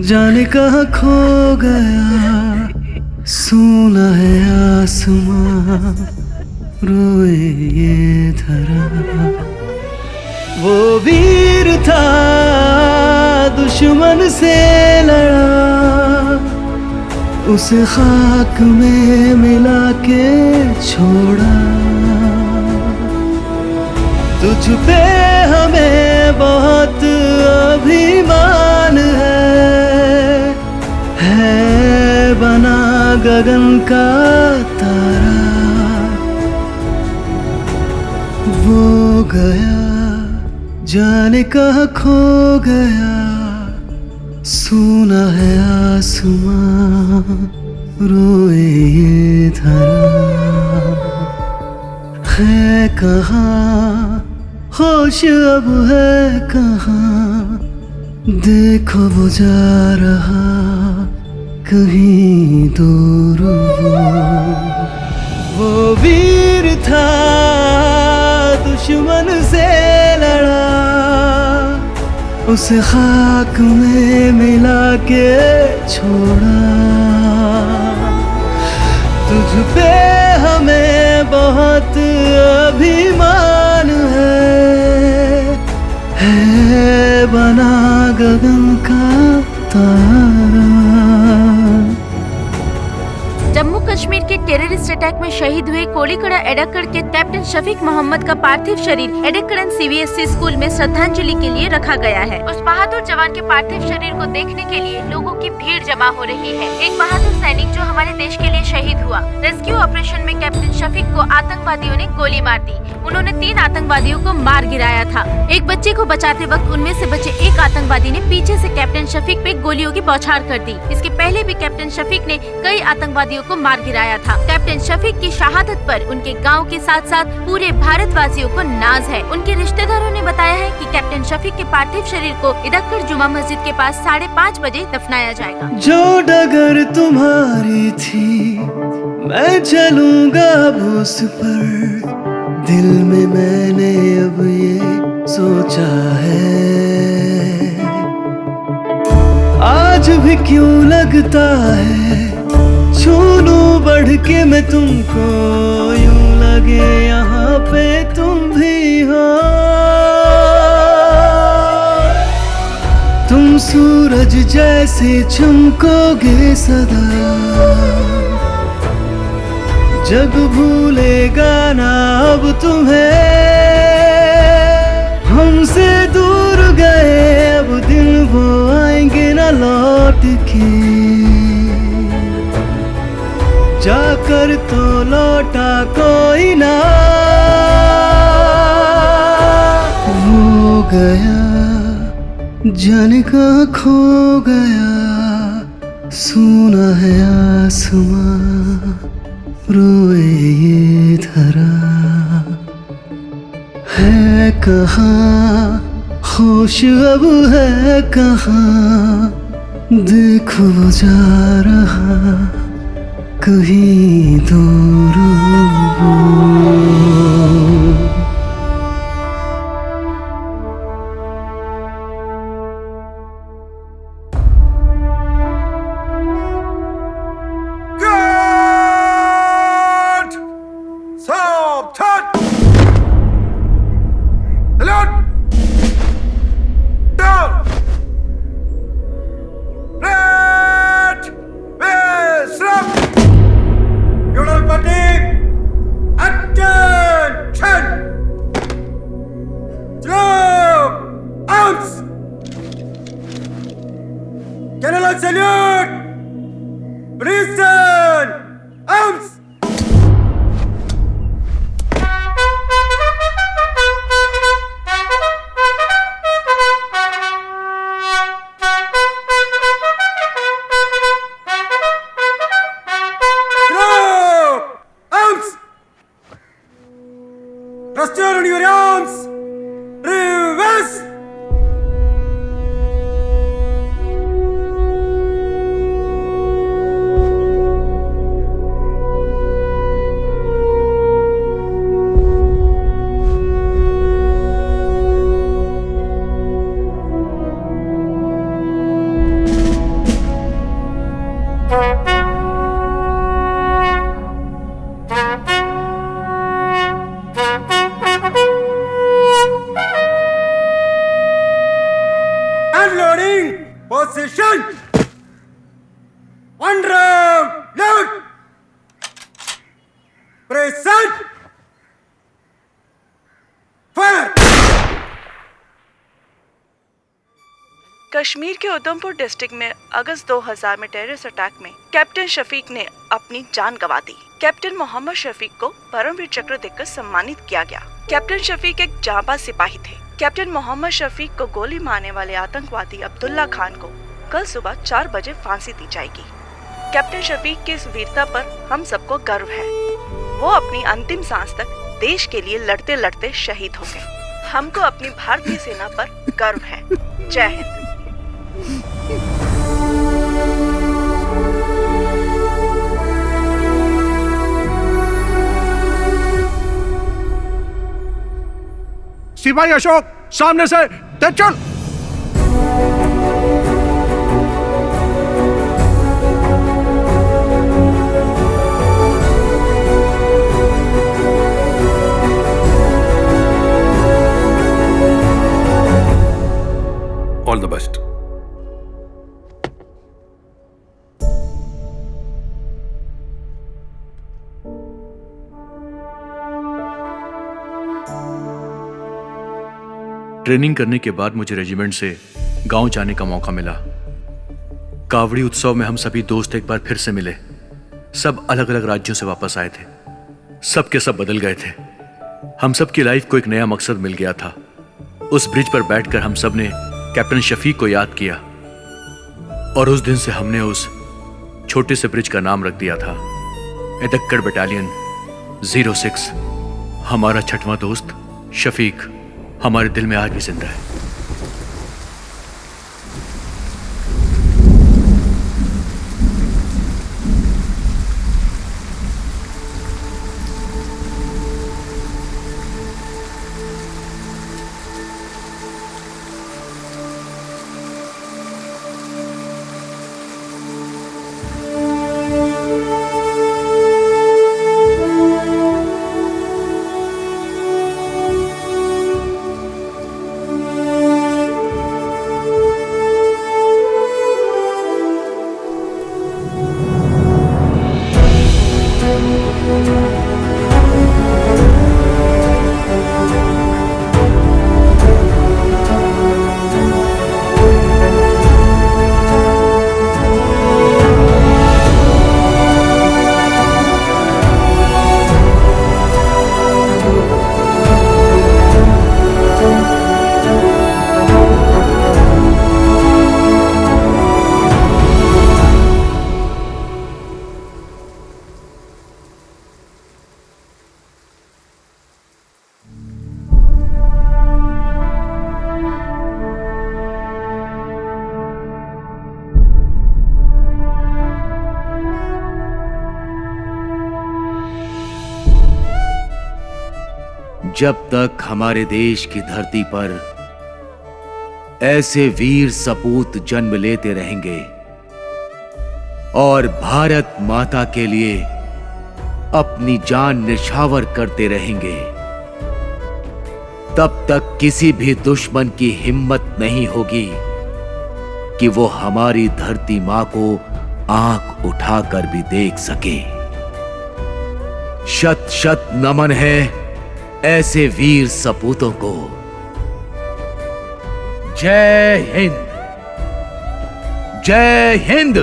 जाने कहाँ खो गया, सुना है आसमां, रोए ये धरा। वो वीर था दुश्मन से लड़ा, उसे खाक में मिला के छोड़ा। तुझ पे हमें बहुत अभिमान है बना गगन का तारा। वो गया जाने कहाँ खो गया, सुना है आसमां, रोए ये धरा। है कहाँ होश अब है कहाँ, देखो वो जा रहा कहीं दूर। वो वीर था दुश्मन से लड़ा, उसे खाक में मिला के छोड़ा। तुझ पे हमें बहुत अभिमान है बना गगन का सितारा। जम्मू कश्मीर के टेररिस्ट अटैक में शहीद हुए कोलीकड़ा एडक्कड़ के कैप्टन शफीक मोहम्मद का पार्थिव शरीर एडक्कड़ CBSE स्कूल में श्रद्धांजलि के लिए रखा गया है। उस बहादुर जवान के पार्थिव शरीर को देखने के लिए लोगों की भीड़ जमा हो रही है। एक बहादुर सैनिक जो हमारे देश के लिए शहीद हुआ। रेस्क्यू ऑपरेशन में कैप्टन शफीक को आतंकवादियों ने गोली मार दी। उन्होंने 3 आतंकवादियों को मार गिराया था। एक बच्चे को बचाते वक्त उनमें से बचे एक आतंकवादी ने पीछे से कैप्टन शफीक पे गोलियों की बौछार कर दी। इसके पहले भी कैप्टन शफीक ने कई आतंकवादियों को मार गिराया था। कैप्टन शफीक की शहादत पर उनके गांव के साथ साथ पूरे भारतवासियों को नाज है। उनके रिश्तेदारों ने बताया है कि कैप्टन शफीक के पार्थिव शरीर को इदक्कड़ जुमा मस्जिद के पास 5:30 बजे दफनाया जाएगा। जो डगर तुम्हारी थी मैं चलूंगा अब उस पर, दिल में मैंने अब ये सोचा है। आज भी क्यों लगता है छू लूं बढ़ के मैं तुमको, यूं लगे यहाँ पे तुम भी हो। तुम सूरज जैसे चमकोगे सदा, जग भूलेगा ना अब तुम्हें। हमसे दूर गए अब दिन वो आएंगे ना लौट के, जाकर तो लौटा कोई ना। वो गया जाने का खो गया, सुना है आसमां रोए ये धरा। है कहाँ होश अब है कहाँ, देखो वो जा रहा कहीं दूर वो। कश्मीर के उधमपुर डिस्ट्रिक्ट में अगस्त 2000 में टेररिस्ट अटैक में कैप्टन शफीक ने अपनी जान गंवा दी। कैप्टन मोहम्मद शफीक को परमवीर चक्र देकर सम्मानित किया गया। कैप्टन शफीक एक जांबाज सिपाही थे। कैप्टन मोहम्मद शफीक को गोली मारने वाले आतंकवादी अब्दुल्ला खान को कल सुबह 4 बजे फांसी दी जाएगी। कैप्टन शफीक की इस वीरता पर हम सबको गर्व है। वो अपनी अंतिम सांस तक देश के लिए लड़ते लड़ते शहीद हो गए। हमको अपनी भारतीय सेना पर गर्व है। जय हिंद। सिपाही अशोक सामने से तेज चल। All the best. ट्रेनिंग करने के बाद मुझे रेजिमेंट से गांव जाने का मौका मिला। कावड़ी उत्सव में हम सभी दोस्त एक बार फिर से मिले। सब अलग अलग राज्यों से वापस आए थे। सब के सब बदल गए थे। हम सब की लाइफ को एक नया मकसद मिल गया था। उस ब्रिज पर बैठकर हम सब ने कैप्टन शफीक को याद किया और उस दिन से हमने उस छोटे से ब्रिज का नाम रख दिया था एदक्कड़ बटालियन 06। हमारा छठवां दोस्त शफीक हमारे दिल में आज भी जिंदा है। जब तक हमारे देश की धरती पर ऐसे वीर सपूत जन्म लेते रहेंगे और भारत माता के लिए अपनी जान निछावर करते रहेंगे, तब तक किसी भी दुश्मन की हिम्मत नहीं होगी कि वो हमारी धरती मां को आंख उठाकर भी देख सके। शत शत नमन है ऐसे वीर सपूतों को। जय हिंद, जय हिंद।